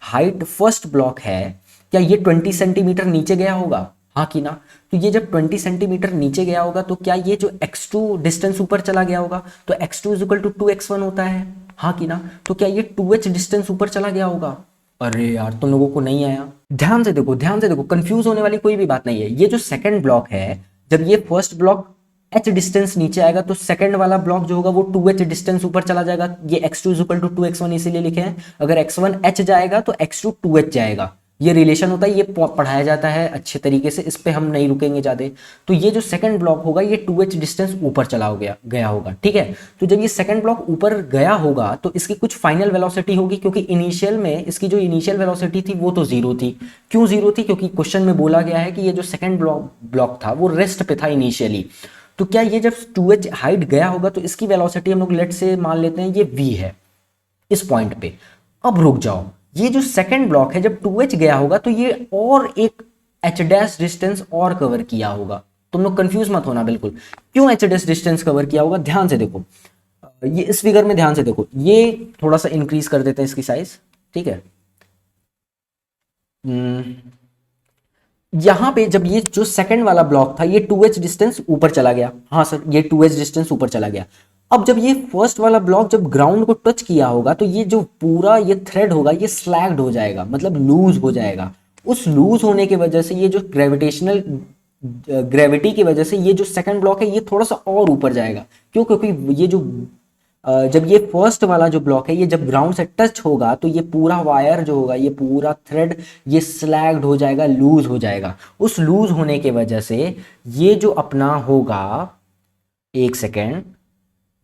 हाइट फर्स्ट ब्लॉक है, क्या ये 20 सेंटीमीटर नीचे गया होगा, हाँ कि ना। तो ये जब 20 सेंटीमीटर नीचे गया होगा, तो क्या ये जो x2 डिस्टेंस ऊपर चला गया होगा, तो x2 is equal to 2x1 होता है, हाँ कि ना। तो क्या ये 2h डिस्टेंस ऊपर चला गया होगा, अरे यार तुम लोगों को नहीं आया, ध्यान से देखो, ध्यान से देखो, कंफ्यूज होने वाली कोई भी बात नहीं है। ये जो सेकंड ब्लॉक है, जब ये फर्स्ट ब्लॉक h डिस्टेंस नीचे आएगा, तो सेकंड वाला ब्लॉक जो होगा वो 2h डिस्टेंस ऊपर चला जाएगा, ये x2 is equal to 2x1 इसीलिए लिखे हैं, अगर x1 h जाएगा तो x2 2h जाएगा, ये रिलेशन होता है, ये पढ़ाया जाता है अच्छे तरीके से, इस पे हम नहीं रुकेंगे ज़्यादा। तो ये जो सेकंड ब्लॉक होगा ये 2h डिस्टेंस ऊपर चला हो गया होगा, ठीक है। तो जब ये सेकंड ब्लॉक ऊपर गया होगा, तो इसकी कुछ फाइनल वेलोसिटी होगी, क्योंकि इनिशियल में इसकी जो इनिशियल वेलोसिटी थी वो तो जीरो थी। क्यों जीरो थी, क्योंकि क्वेश्चन में बोला गया है कि ये जो सेकंड ब्लॉक था वो रेस्ट पे था इनिशियली। तो क्या ये जब 2h हाइट गया होगा, तो इसकी वेलोसिटी हम लोग लेट से मान लेते हैं ये v है इस पॉइंट पे। अब रुक जाओ, ये जो सेकंड ब्लॉक है जब 2h गया होगा, तो ये और एक h डैश डिस्टेंस और कवर किया होगा, तुम लोग कंफ्यूज मत होना बिल्कुल, क्यों h डैश डिस्टेंस कवर किया होगा, ध्यान से देखो, ये इस फिगर में ध्यान से देखो, ये थोड़ा सा इंक्रीज कर देते हैं इसकी साइज, ठीक है। यहाँ पे जब ये जो सेकंड वाला ब्लॉक था ये 2h डिस्टेंस ऊपर चला गया, हाँ सर ये 2h डिस्टेंस ऊपर चला गया। अब जब ये फर्स्ट वाला ब्लॉक जब ग्राउंड को टच किया होगा, तो ये जो पूरा ये थ्रेड होगा ये स्लैग्ड हो जाएगा, मतलब लूज हो जाएगा। उस लूज होने की वजह से ये जो ग्रेविटी की वजह से ये जो सेकंड ब्लॉक है ये थोड़ा सा और ऊपर जाएगा। क्यों, क्योंकि ये जो जब ये फर्स्ट वाला जो ब्लॉक है ये जब ग्राउंड से टच होगा, तो ये पूरा वायर जो होगा, ये पूरा थ्रेड ये स्लैग्ड हो जाएगा, लूज हो जाएगा। उस लूज होने के वजह से ये जो अपना होगा, एक सेकेंड,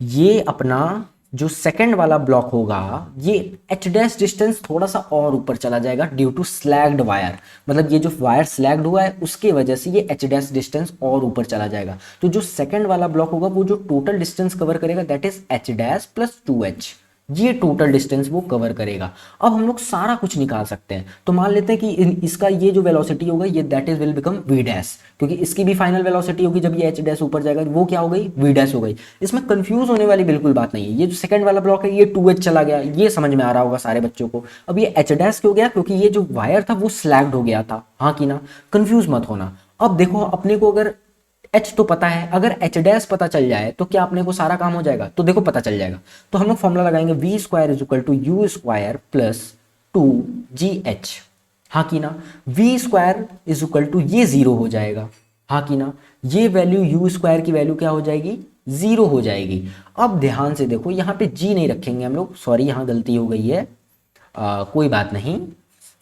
ये अपना जो सेकंड वाला ब्लॉक होगा ये h डैश डिस्टेंस थोड़ा सा और ऊपर चला जाएगा ड्यू टू स्लैग्ड वायर, मतलब ये जो वायर स्लैग्ड हुआ है उसके वजह से ये h डैश डिस्टेंस और ऊपर चला जाएगा। तो जो सेकंड वाला ब्लॉक होगा वो जो टोटल डिस्टेंस कवर करेगा that is h dash plus 2h, ये टोटल डिस्टेंस वो कवर करेगा। अब हम लोग सारा कुछ निकाल सकते हैं, तो मान लेते हैं कि इसका ये जो वेलोसिटी होगा ये that is will become v dash, क्योंकि इसकी भी फाइनल वेलोसिटी होगी जब ये h डैश ऊपर जाएगा, वो क्या हो गई, v डैश हो गई। इसमें कंफ्यूज होने वाली बिल्कुल बात नहीं है। ये जो सेकंड वाला ब्लॉक है ये 2h चला गया, ये समझ में आ रहा होगा सारे बच्चों को। अब ये h डैश क्यों गया, क्योंकि ये जो वायर था वो स्लैग्ड हो गया था, हाँ कि ना, कंफ्यूज मत होना। अब देखो अपने को अगर h तो पता है, अगर h डैश पता चल जाए तो क्या अपने को सारा काम हो जाएगा, तो देखो पता चल जाएगा। तो हम लोग फॉर्मूला लगाएंगे v square is equal to u square plus 2gh, हाँ कि ना। v square is equal to ये जीरो हो जाएगा, हाँ कि ना, ये वैल्यू u स्क्वायर की वैल्यू क्या हो जाएगी, जीरो हो जाएगी। अब ध्यान से देखो यहाँ पे g नहीं रखेंगे हम लोग, सॉरी यहाँ गलती हो गई है, कोई बात नहीं,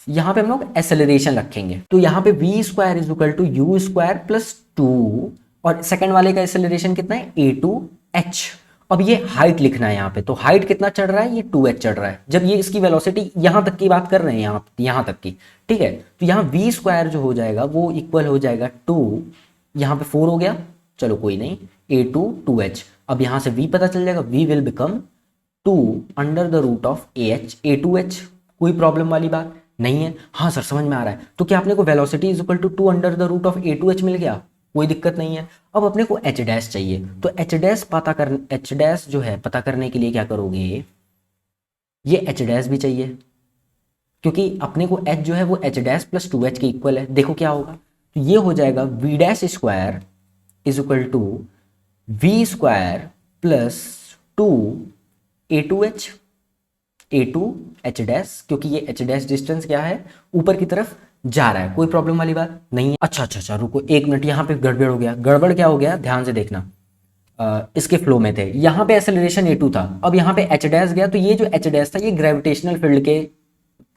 यहाँ पे हम लोग एक्सेलरेशन रखेंगे। तो यहाँ पे v square is equal to U square plus 2, और सेकंड वाले का एक्सेलरेशन कितना है a2h। अब ये हाइट लिखना है यहाँ पे, तो हाइट कितना चढ़ रहा है, ये 2h चढ़ रहा है। जब ये इसकी वेलोसिटी यहाँ तक की बात कर रहे हैं, यहाँ तक की, ठीक है, तो यहाँ v स्क्वायर जो हो जाएगा वो इक्वल हो जाएगा 2, यहाँ पे 4 हो गया, चलो कोई नहीं, a2 2h। अब यहाँ से v पता चल जाएगा, v will become 2 under the root of ah a2h। कोई प्रॉब्लम वाली बात नहीं है। हाँ सर समझ में आ रहा है। तो क्या अपने को velocity is equal to 2 under the root of a2h मिल गया, कोई दिक्कत नहीं है। अब अपने को h डैश चाहिए, तो h डैश जो है पता करने के लिए क्या करोगे, ये h डैश भी चाहिए, क्योंकि अपने को h जो है वो h डैश प्लस 2h के इक्वल है। देखो क्या होगा, तो ये हो जाएगा v dash square is equal to v square plus 2 a2h, a2 h dash, क्योंकि ये h डैश डिस्टेंस क्या है, ऊपर की तरफ जा रहा है, कोई प्रॉब्लम वाली बात नहीं है। अच्छा रुको 1 मिनट, यहाँ पे गड़बड़ हो गया। गड़बड़ क्या हो गया, ध्यान से देखना। इसके फ्लो में थे, यहाँ पे एक्सेलरेशन a2 था, अब यहाँ पे h डैश गया, तो ये जो h डैश था ये ग्रेविटेशनल फील्ड के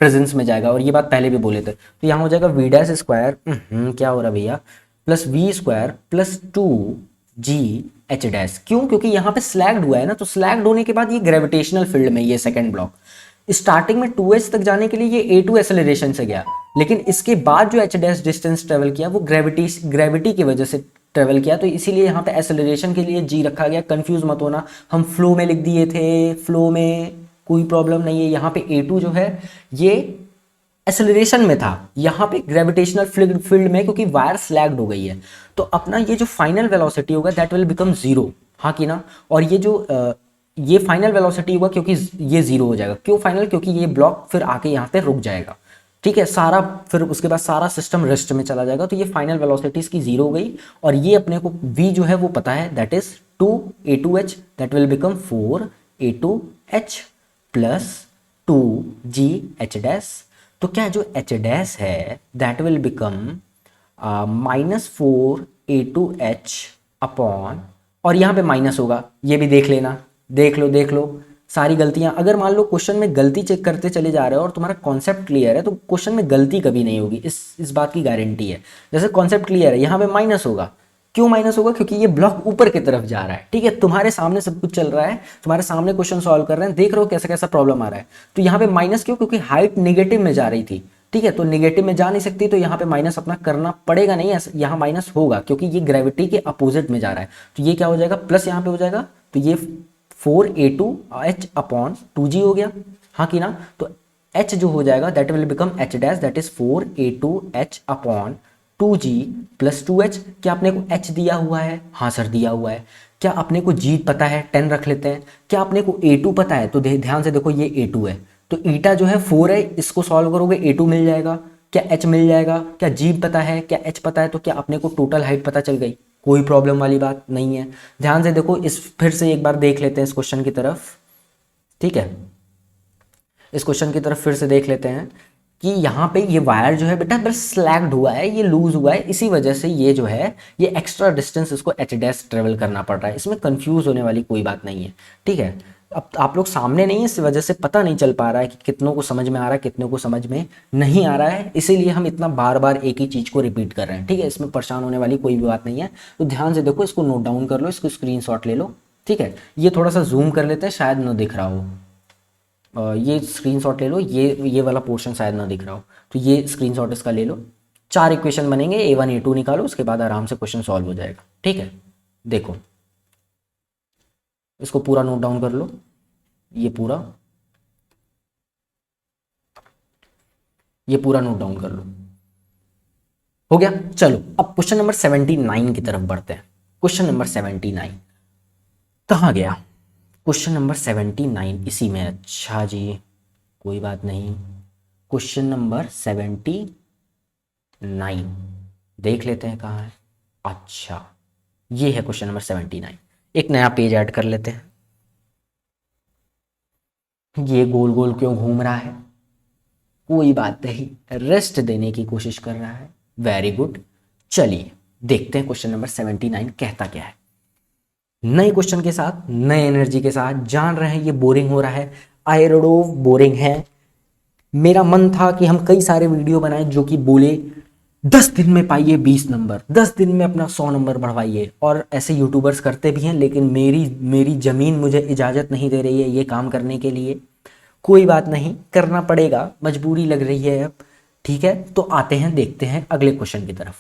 प्रेजेंस में जाएगा, और ये बात पहले भी बोले थे। तो यहाँ हो जाएगा v डैश स्क्वायर क्या हो रहा है भैया, plus v square plus 2g h dash. क्यों, क्योंकि यहाँ पे स्लैग्ड हुआ है ना, तो स्लैग्ड होने के बाद ये ग्रेविटेशनल फील्ड में, ये सेकंड ब्लॉक स्टार्टिंग में 2h तक जाने के लिए ये a2 एक्सेलरेशन से गया, लेकिन इसके बाद जो h डैश डिस्टेंस ट्रेवल किया वो ग्रेविटी की वजह से ट्रेवल किया, तो इसीलिए यहाँ पे एक्सेलरेशन के लिए g रखा गया। कंफ्यूज मत होना, हम फ्लो में लिख दिए थे, फ्लो में कोई प्रॉब्लम नहीं है। यहाँ पे a2 जो है ये एक्सेलरेशन में था, यहाँ पे ग्रेविटेशनल फील्ड में, क्योंकि वायर स्लैग्ड हो गई है। तो अपना ये जो फाइनल वेलोसिटी होगा दैट विल बिकम 0, हाँ कि ना। और ये जो ये फाइनल वेलोसिटी होगा, क्योंकि ये 0 हो जाएगा। क्यों फाइनल, क्योंकि ये ब्लॉक फिर आके यहाँ पे रुक जाएगा, ठीक है, सारा फिर उसके बाद सारा सिस्टम रेस्ट में चला जाएगा। तो ये फाइनल वेलोसिटी इसकी 0 हो गई, और ये अपने को v जो है वो पता है, that is 2 a2h, that will become 4 a2h plus 2g h dash. तो क्या जो h डैश है that will become -4 a2h upon, और यहाँ पे माइनस होगा, ये भी देख लेना, देख लो सारी गलतियां। अगर मान लो क्वेश्चन में गलती चेक करते चले जा रहे हो और तुम्हारा कॉन्सेप्ट क्लियर है, तो क्वेश्चन में गलती कभी नहीं होगी, इस बात की गारंटी है। जैसे कॉन्सेप्ट क्लियर है, यहाँ पे माइनस होगा, क्यों माइनस होगा, क्योंकि ये ब्लॉक ऊपर की तरफ जा रहा है, ठीक है, तुम्हारे सामने सब कुछ चल रहा है, तुम्हारे सामने क्वेश्चन सॉल्व कर रहे हैं, देख रहे हो कैसा कैसा प्रॉब्लम आ रहा है। तो यहाँ पे माइनस क्यों, क्योंकि हाइट निगेटिव में जा रही थी, ठीक है, तो निगेटिव में जा नहीं सकती, तो यहाँ पे माइनस अपना करना पड़ेगा नहीं, यहाँ माइनस होगा क्योंकि ये ग्रेविटी के अपोजिट में जा रहा है। तो ये क्या हो जाएगा, प्लस यहाँ पे हो जाएगा, तो ये 4a2h अपॉन 2g हो गया, हाँ कि ना। तो h जो हो जाएगा that will become h dash, that is 4a2h upon 2g plus 2h। क्या अपने को h दिया हुआ है, हाँ सर दिया हुआ है। क्या अपने को g पता है, 10 रख लेते हैं। क्या अपने को a2 पता है, तो ध्यान से देखो ये a2 है, तो ईटा जो है 4 है, इसको सॉल्व करोगे a2 मिल जाएगा। क्या h मिल जाएगा, क्या g पता है, क्या h पता है, तो क्या अपने को टोटल हाइट पता चल गई, कोई प्रॉब्लम वाली बात नहीं है। ध्यान से देखो, इस फिर से एक बार देख लेते हैं इस क्वेश्चन की तरफ, ठीक है, इस क्वेश्चन की तरफ फिर से देख लेते हैं कि यहाँ पे ये वायर जो है बेटा बस स्लैग्ड हुआ है, ये लूज हुआ है, इसी वजह से ये जो है ये एक्स्ट्रा डिस्टेंस इसको h डैश ट्रेवल करना पड़ रहा है। इसमें कंफ्यूज होने वाली कोई बात नहीं है, ठीक है। अब आप लोग सामने नहीं है, इस वजह से पता नहीं चल पा रहा है कि कितनों को समझ में आ रहा है, कितनों को समझ में नहीं आ रहा है, इसीलिए हम इतना बार बार एक ही चीज़ को रिपीट कर रहे हैं, ठीक है। इसमें परेशान होने वाली कोई भी बात नहीं है। तो ध्यान से देखो, इसको नोट डाउन कर लो, इसको स्क्रीनशॉट ले लो, ठीक है। ये थोड़ा सा जूम कर लेते हैं, शायद ना दिख रहा हो, ये स्क्रीनशॉट ले लो, ये वाला पोर्शन शायद ना दिख रहा हो, तो ये स्क्रीनशॉट इसका ले लो। 4 इक्वेशन बनेंगे, a1 a2 निकालो, उसके बाद आराम से क्वेश्चन सॉल्व हो जाएगा, ठीक है। देखो इसको पूरा नोट डाउन कर लो, ये पूरा नोट डाउन कर लो, हो गया। चलो अब क्वेश्चन नंबर 79 की तरफ बढ़ते हैं। क्वेश्चन नंबर 79 कहाँ गया, क्वेश्चन नंबर 79 इसी में, अच्छा जी कोई बात नहीं। क्वेश्चन नंबर 79 देख लेते हैं कहाँ है। अच्छा ये है क्वेश्चन नंबर 79। एक नया पेज ऐड कर लेते हैं। ये गोल गोल क्यों घूम रहा है, कोई बात नहीं, रेस्ट देने की कोशिश कर रहा है, वेरी गुड। चलिए देखते हैं क्वेश्चन नंबर 79 कहता क्या है। नए क्वेश्चन के साथ, नए एनर्जी के साथ, जान रहे हैं ये बोरिंग हो रहा है, आयरोडोव बोरिंग है। मेरा मन था कि हम कई सारे वीडियो बनाएं जो कि बोले 10 दिन में पाइए 20 नंबर, 10 दिन में अपना 100 नंबर बढ़वाइए। और ऐसे यूट्यूबर्स करते भी हैं, लेकिन मेरी मेरी ज़मीन मुझे इजाज़त नहीं दे रही है ये काम करने के लिए। कोई बात नहीं, करना पड़ेगा, मजबूरी लग रही है अब। ठीक है, तो आते हैं, देखते हैं अगले क्वेश्चन की तरफ।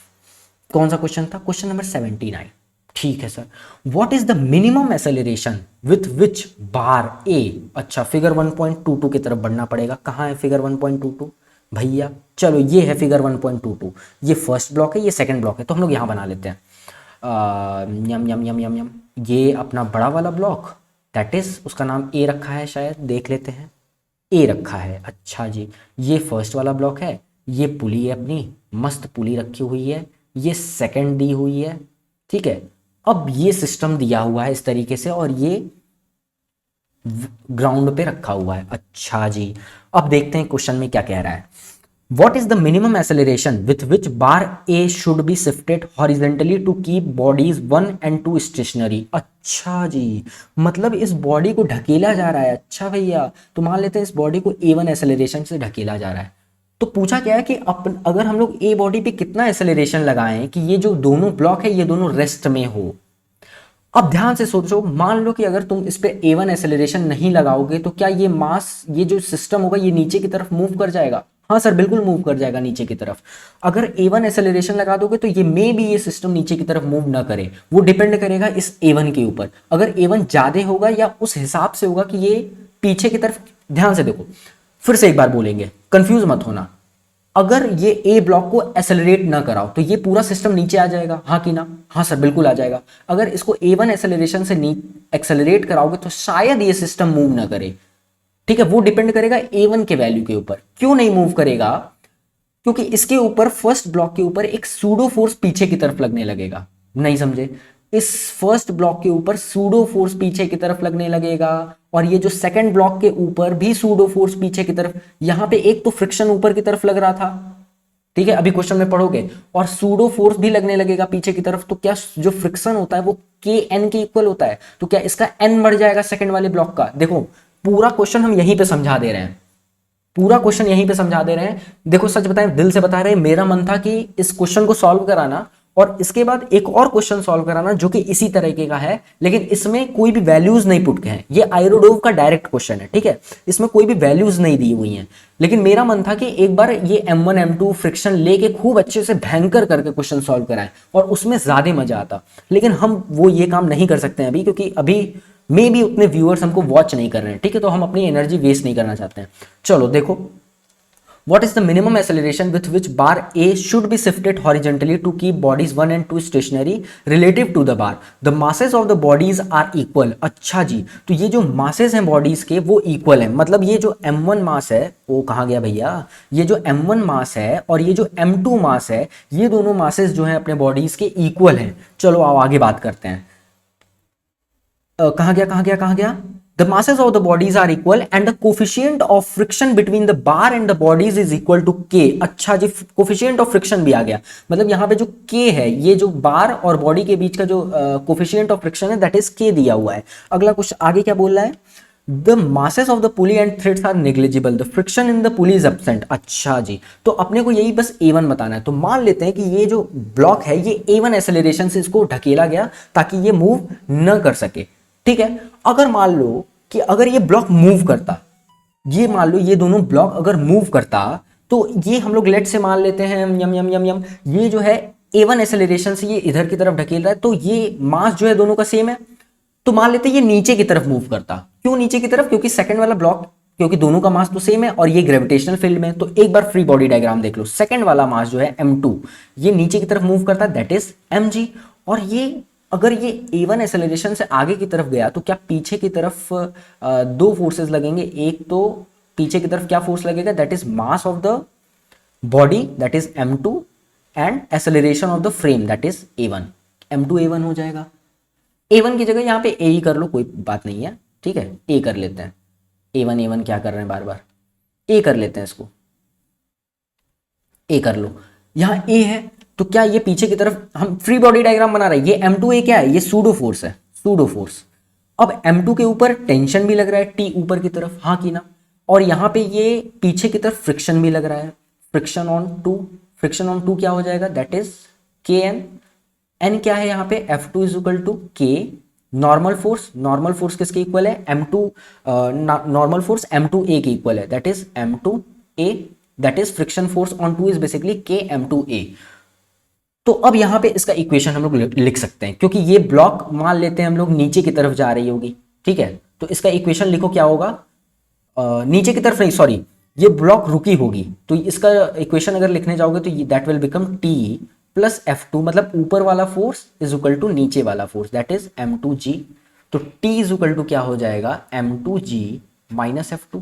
कौन सा क्वेश्चन था? Question number 79। ठीक है sir. What is the minimum acceleration with which bar A. अच्छा, फिगर 1.22 की तरफ बढ़ना पड़ेगा। कहाँ है फिगर 1.22 भैया? चलो ये है फिगर 1.22। ये फर्स्ट ब्लॉक है, ये सेकंड ब्लॉक है, तो हम लोग यहाँ बना लेते हैं। यम यम यम यम यम, ये अपना बड़ा वाला ब्लॉक, दैट इज उसका नाम ए रखा है, शायद देख लेते हैं। ए रखा है, अच्छा जी। ये फर्स्ट वाला ब्लॉक है, ये पुली है अपनी, मस्त पुली रखी हुई है। ये सेकंड दी हुई है, ठीक है। अब ये सिस्टम दिया हुआ है इस तरीके से, और ये ग्राउंड पे रखा हुआ है। अच्छा जी, अब देखते हैं क्वेश्चन में क्या कह रहा है। What is the minimum acceleration with which bar A should be shifted horizontally to keep bodies 1 and 2 stationary? अच्छा जी, मतलब इस बॉडी को ढकेला जा रहा है। अच्छा भैया, तो मान लेते हैं इस बॉडी को A1 एक्सेलरेशन से ढकेला जा रहा है। तो पूछा क्या है कि अगर हम लोग ए बॉडी पे कितना एक्सेलरेशन लगाएं कि ये जो दोनों ब्लॉक है ये दोनों रेस्ट में हो। अब ध्यान से सोचो, मान लो कि अगर तुम इस पे A1 एक्सेलरेशन नहीं लगाओगे तो क्या ये मास, ये जो सिस्टम होगा, ये नीचे की तरफ मूव कर जाएगा? हाँ सर, बिल्कुल मूव कर जाएगा नीचे की तरफ। अगर A1 एक्सेलरेशन लगा दोगे तो ये मे भी ये सिस्टम नीचे की तरफ मूव ना करे, वो डिपेंड करेगा इस A1 के ऊपर। अगर A1 ज्यादा होगा या उस हिसाब से होगा कि ये पीछे की तरफ। ध्यान से देखो, फिर से एक बार बोलेंगे, कंफ्यूज मत होना। अगर ये ए ब्लॉक को एक्सेलरेट ना कराओ तो ये पूरा सिस्टम नीचे आ जाएगा, हाँ कि ना? हाँ सर, बिल्कुल आ जाएगा। अगर इसको A1 एक्सेलरेशन से एक्सेलरेट कराओगे तो शायद ये सिस्टम मूव ना करे। ठीक है, वो डिपेंड करेगा A1 के वैल्यू के ऊपर। क्यों नहीं मूव करेगा? क्योंकि इसके ऊपर, फर्स्ट ब्लॉक के ऊपर एक सूडो फोर्स पीछे की तरफ लगने लगेगा। नहीं समझे? इस फर्स्ट ब्लॉक के ऊपर सूडो फोर्स पीछे की तरफ लगने लगेगा, और ये जो सेकंड ब्लॉक के ऊपर भी सूडो फोर्स पीछे की तरफ। यहां पे एक तो फ्रिक्शन ऊपर की तरफ लग रहा था, ठीक है, अभी क्वेश्चन में पढ़ोगे, और सूडो फोर्स भी लगने लगेगा पीछे की तरफ। तो क्या जो फ्रिक्शन होता है वो के एन के इक्वल होता है, तो क्या इसका एन बढ़ जाएगा सेकंड वाले ब्लॉक का? देखो, पूरा क्वेश्चन हम यहीं पे समझा दे रहे हैं, पूरा क्वेश्चन यहीं पे समझा दे रहे हैं। देखो, सच बताएं, दिल से बता रहे हैं, मेरा मन था कि इस क्वेश्चन को सॉल्व कराना और इसके बाद एक और क्वेश्चन सॉल्व कराना जो कि इसी तरीके का है, लेकिन इसमें कोई भी वैल्यूज नहीं पुट के हैं। ये आयरोडोव का डायरेक्ट क्वेश्चन है, ठीक है, इसमें कोई भी वैल्यूज नहीं दी हुई हैं। लेकिन मेरा मन था कि एक बार ये M1 M2 फ्रिक्शन लेके खूब अच्छे से भयंकर करके क्वेश्चन सॉल्व कराएं, और उसमें ज्यादा मजा आता। लेकिन हम वो ये काम नहीं कर सकते हैं अभी, क्योंकि अभी मे भी उतने व्यूअर्स हमको वॉच नहीं कर रहे हैं, ठीक है, तो हम अपनी एनर्जी वेस्ट नहीं करना चाहते हैं। चलो देखो, what is the minimum acceleration with which bar A should be shifted horizontally to keep bodies 1 and 2 stationary relative to the bar? The masses of the bodies are equal. अच्छा जी, तो ये जो masses हैं bodies के वो equal हैं। मतलब ये जो M1 मास है, वो कहाँ गया भैया? ये जो M1 मास है और ये जो M2 मास है, ये दोनों masses जो हैं अपने bodies के equal हैं। चलो आओ आगे बात करते हैं। कहाँ गया? The masses of the bodies are equal and the coefficient of friction between the bar and the bodies is equal to K. अच्छा जी, coefficient of friction भी आ गया। मतलब यहाँ पे जो K है, ये जो बार और बॉडी के बीच का जो coefficient of friction है, that is K दिया हुआ है। अगला कुछ आगे क्या बोल रहा है? The masses of the pulley and threads are negligible. The friction in the pulley is absent. अच्छा जी, तो अपने को यही बस A1 बताना है। तो मान लेते हैं कि ये जो ब्लॉक है ये A1 एक्सेलरेशन से इसको ढकेला गया ताकि ये मूव न कर सके, ठीक है। अगर मान लो कि अगर ये ब्लॉक मूव करता, ये मान लो ये दोनों ब्लॉक अगर मूव करता, तो ये हम लोग लेट से मान लेते हैं यम यम यम यम, ये जो है A1 एक्सेलरेशन से ये इधर की तरफ ढकेल रहा है, तो ये मास जो है दोनों का सेम है। तो मान लेते हैं ये नीचे की तरफ मूव करता। क्यों नीचे की तरफ? क्योंकि सेकंड वाला ब्लॉक, क्योंकि दोनों का मास तो सेम है और ये ग्रेविटेशनल फील्ड में। तो एक बार फ्री बॉडी डायग्राम देख लो, सेकंड वाला मास जो है M2, ये नीचे की तरफ मूव करता है, दैट इज mg। और ये अगर ये A1 एक्सेलरेशन से आगे की तरफ गया तो क्या पीछे की तरफ दो फोर्सेस लगेंगे। एक तो पीछे की तरफ क्या फोर्स लगेगा, that is mass of the body, that is M2, and acceleration of the frame, that is A1। M2 A1 हो जाएगा। A1 की जगह यहाँ पे A ही कर लो, कोई बात नहीं है, ठीक है, A कर लेते हैं। A1 क्या कर रहे हैं बार बार, A कर लेते हैं इसको, A कर लो। यहाँ A है तो क्या ये पीछे की तरफ, हम फ्री बॉडी डायग्राम बना रहे हैं, ये M2A क्या है, ये सूडो फोर्स है, सूडो फोर्स। अब M2 के ऊपर टेंशन भी लग रहा है T ऊपर की तरफ, हाँ कि ना, और यहाँ पे ये पीछे की तरफ फ्रिक्शन भी लग रहा है, friction on two friction on 2 क्या हो जाएगा, that is K N. N क्या है यहाँ पे, F2 is equal to K normal force. Normal force किसके इक्वल है, M2, नॉर्मल फोर्स M2A के इक्वल है, that is M2A, that is friction force on 2 is basically K M2A। तो अब यहाँ पे इसका इक्वेशन हम लोग लिख सकते हैं, क्योंकि ये ब्लॉक मान लेते हैं हम लोग नीचे की तरफ जा रही होगी, ठीक है। तो इसका इक्वेशन लिखो क्या होगा, नीचे की तरफ नहीं, सॉरी, ये ब्लॉक रुकी होगी, तो इसका इक्वेशन अगर लिखने जाओगे तो that will become T plus F2, मतलब ऊपर वाला फोर्स इज इक्वल टू नीचे वाला फोर्स, दैट इज M2G। तो T इज इक्वल टू क्या हो जाएगा, M2G minus F2,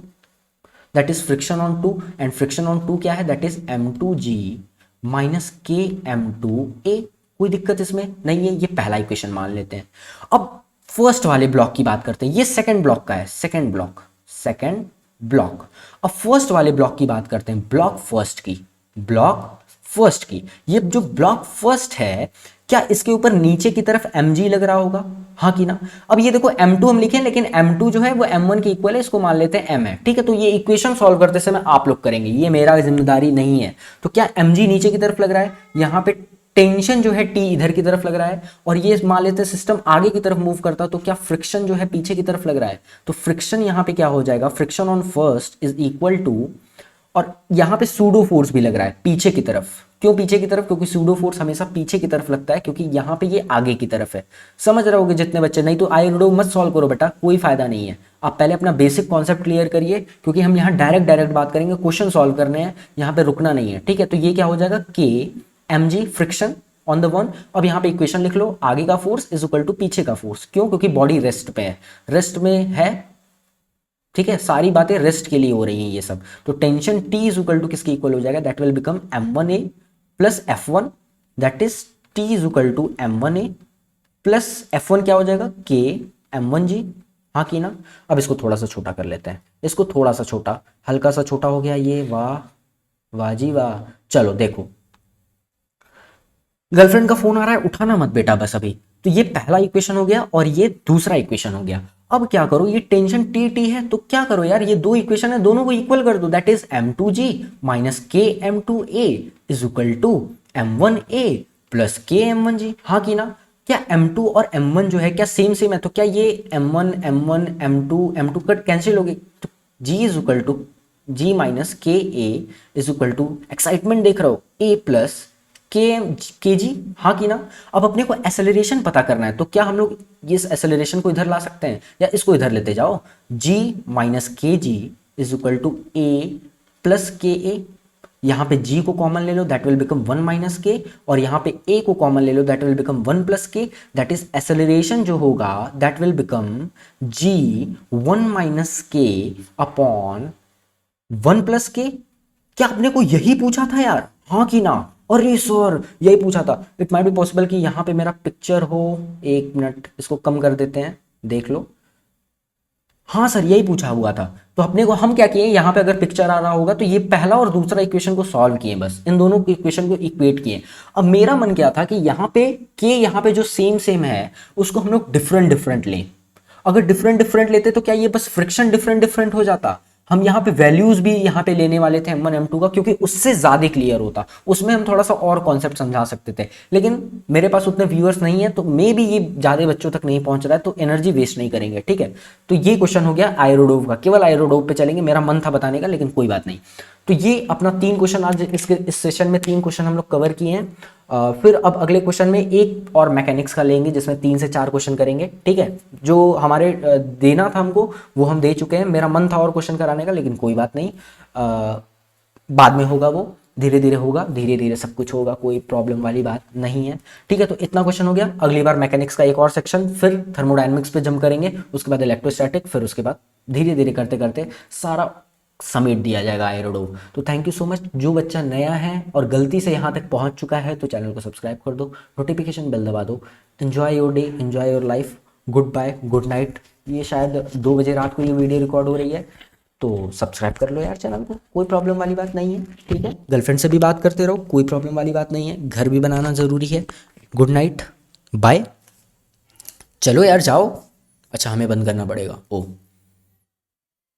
that is friction on 2, and friction on 2 क्या है, that is M2G minus KM2A। कोई दिक्कत इसमें नहीं है, ये पहला इक्वेशन मान लेते हैं। अब फर्स्ट वाले ब्लॉक की बात करते हैं, ये सेकंड ब्लॉक का है, सेकंड ब्लॉक। अब फर्स्ट वाले ब्लॉक की बात करते हैं, ब्लॉक फर्स्ट की। ये जो ब्लॉक फर्स्ट है, क्या इसके ऊपर नीचे की तरफ mg लग रहा होगा, हाँ कि ना। अब ये देखो m2 हम लिखे, लेकिन m2 जो है वो m1 के इक्वल है, इसको मान लेते हैं m है, ठीक है। तो ये इक्वेशन सॉल्व करते समय आप लोग करेंगे, ये मेरा जिम्मेदारी नहीं है। तो क्या mg नीचे की तरफ लग रहा है, यहाँ पे टेंशन जो है T इधर की तरफ लग रहा है, और ये मान लेते हैं सिस्टम आगे की तरफ मूव करता, तो क्या फ्रिक्शन जो है पीछे की तरफ लग रहा है। तो फ्रिक्शन यहाँ पे क्या हो जाएगा, friction on first is equal to, और यहाँ पे सूडो फोर्स भी लग रहा है पीछे की तरफ। क्यों पीछे की तरफ, क्योंकि सूडो फोर्स हमेशा पीछे की तरफ लगता है, क्योंकि यहाँ पे ये आगे की तरफ है। समझ रहे होगे जितने बच्चे, नहीं तो आयोडो मत सॉल्व करो बेटा, कोई फायदा नहीं है। आप पहले अपना बेसिक कॉन्सेप्ट क्लियर करिए, क्योंकि हम यहाँ डायरेक्ट बात करेंगे, क्वेश्चन सॉल्व करने हैं, यहाँ पे रुकना नहीं है, ठीक है। तो ये क्या हो जाएगा, के mg friction on the one. अब यहाँ पे इक्वेशन लिख लो, आगे का फोर्स इज इक्वल टू पीछे का फोर्स। क्यों, क्योंकि बॉडी रेस्ट पे है, रेस्ट में है, ठीक है। सारी बातें रेस्ट के लिए हो रही हैं ये सब। तो tension T is equal to किसके इक्वल हो जाएगा, that will become M1A plus F1, that is T is equal to M1A plus F1 क्या हो जाएगा, K M1G, हाँ कि ना। अब इसको थोड़ा सा छोटा कर लेते हैं, इसको थोड़ा सा छोटा, हल्का सा छोटा हो गया ये, वाह वाह जी वाह। चलो देखो, गर्लफ्रेंड का फोन आ रहा है, उठाना मत बेटा बस अभी। तो ये पहला इक्वेशन हो गया और ये दूसरा इक्वेशन हो गया। अब क्या करो, ये टेंशन T है, तो क्या करो यार, ये दो इक्वेशन है, दोनों को इक्वल कर दो, that is M2G minus KM2A is equal to M1A plus KM1G, हाँ कि ना। क्या M2 और M1 जो है क्या सेम है, तो क्या ये M1 M1 M2 cut cancel हो गए, तो G is equal to G minus KA is equal to, excitement देख रहे हो, A प्लस के जी, हाँ कि ना। अब अपने को एक्सेलरेशन पता करना है, तो क्या हम लोग इस एक्सेलरेशन को इधर ला सकते हैं, या इसको इधर लेते जाओ, g minus k g is equal to a plus k a. यहाँ पे g को कॉमन ले लो, that will become 1 minus k, और यहाँ पे a को कॉमन ले लो, that will become 1 plus k, that is acceleration जो होगा that will become g 1 minus k upon 1 plus k. क्या आपने को यही पूछा था यार, हाँ कि ना। अरे सर यही पूछा था, इट माइट बी पॉसिबल कि यहाँ पे मेरा पिक्चर हो, एक मिनट इसको कम कर देते हैं, देख लो। हाँ सर यही पूछा हुआ था। तो अपने को हम क्या किए, यहाँ पे अगर पिक्चर आ रहा होगा तो ये पहला और दूसरा इक्वेशन को सॉल्व किए, बस इन दोनों इक्वेशन को इक्वेट किए। अब मेरा मन क्या था कि यहाँ पे यहाँ पे जो सेम है उसको हम लोग डिफरेंट लें। अगर डिफरेंट लेते तो क्या ये बस फ्रिक्शन डिफरेंट हो जाता। हम यहाँ पे वैल्यूज भी यहाँ पे लेने वाले थे M1 M2 का, क्योंकि उससे ज्यादा क्लियर होता, उसमें हम थोड़ा सा और कॉन्सेप्ट समझा सकते थे। लेकिन मेरे पास उतने व्यूअर्स नहीं है, तो मे भी ये ज्यादा बच्चों तक नहीं पहुंच रहा है, तो एनर्जी वेस्ट नहीं करेंगे, ठीक है। तो ये क्वेश्चन हो गया आयरोडोव का, केवल आयरोडोव पे चलेंगे, मेरा मन था बताने का लेकिन कोई बात नहीं। तो ये अपना 3 क्वेश्चन आज इस सेशन में 3 क्वेश्चन हम लोग कवर किए हैं। फिर अब अगले क्वेश्चन में एक और मैकेनिक्स का लेंगे, जिसमें 3 से 4 क्वेश्चन करेंगे, ठीक है। जो हमारे देना था हमको वो हम दे चुके हैं। मेरा मन था और क्वेश्चन कराने का, लेकिन कोई बात नहीं, बाद में होगा, वो धीरे धीरे होगा, धीरे धीरे सब कुछ होगा, कोई प्रॉब्लम वाली बात नहीं है, ठीक है। तो इतना क्वेश्चन हो गया, अगली बार मैकेनिक्स का एक और सेक्शन, फिर थर्मोडायनेमिक्स पे जंप करेंगे, उसके बाद इलेक्ट्रोस्टैटिक, फिर उसके बाद धीरे धीरे करते करते सारा समेट दिया जाएगा आयरोडोव। तो थैंक यू सो मच। जो बच्चा नया है और गलती से यहाँ तक पहुँच चुका है तो चैनल को सब्सक्राइब कर दो, नोटिफिकेशन बेल दबा दो। Enjoy your day, enjoy your life, goodbye, good night. ये शायद 2 बजे रात को ये वीडियो रिकॉर्ड हो रही है, तो सब्सक्राइब कर लो यार चैनल को, कोई प्रॉब्लम वाली बात नहीं है, ठीक है। गर्लफ्रेंड से भी बात करते रहो, कोई प्रॉब्लम वाली बात नहीं है, घर भी बनाना ज़रूरी है। Good night, bye. चलो यार जाओ, अच्छा हमें बंद करना पड़ेगा, ओ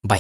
बाय।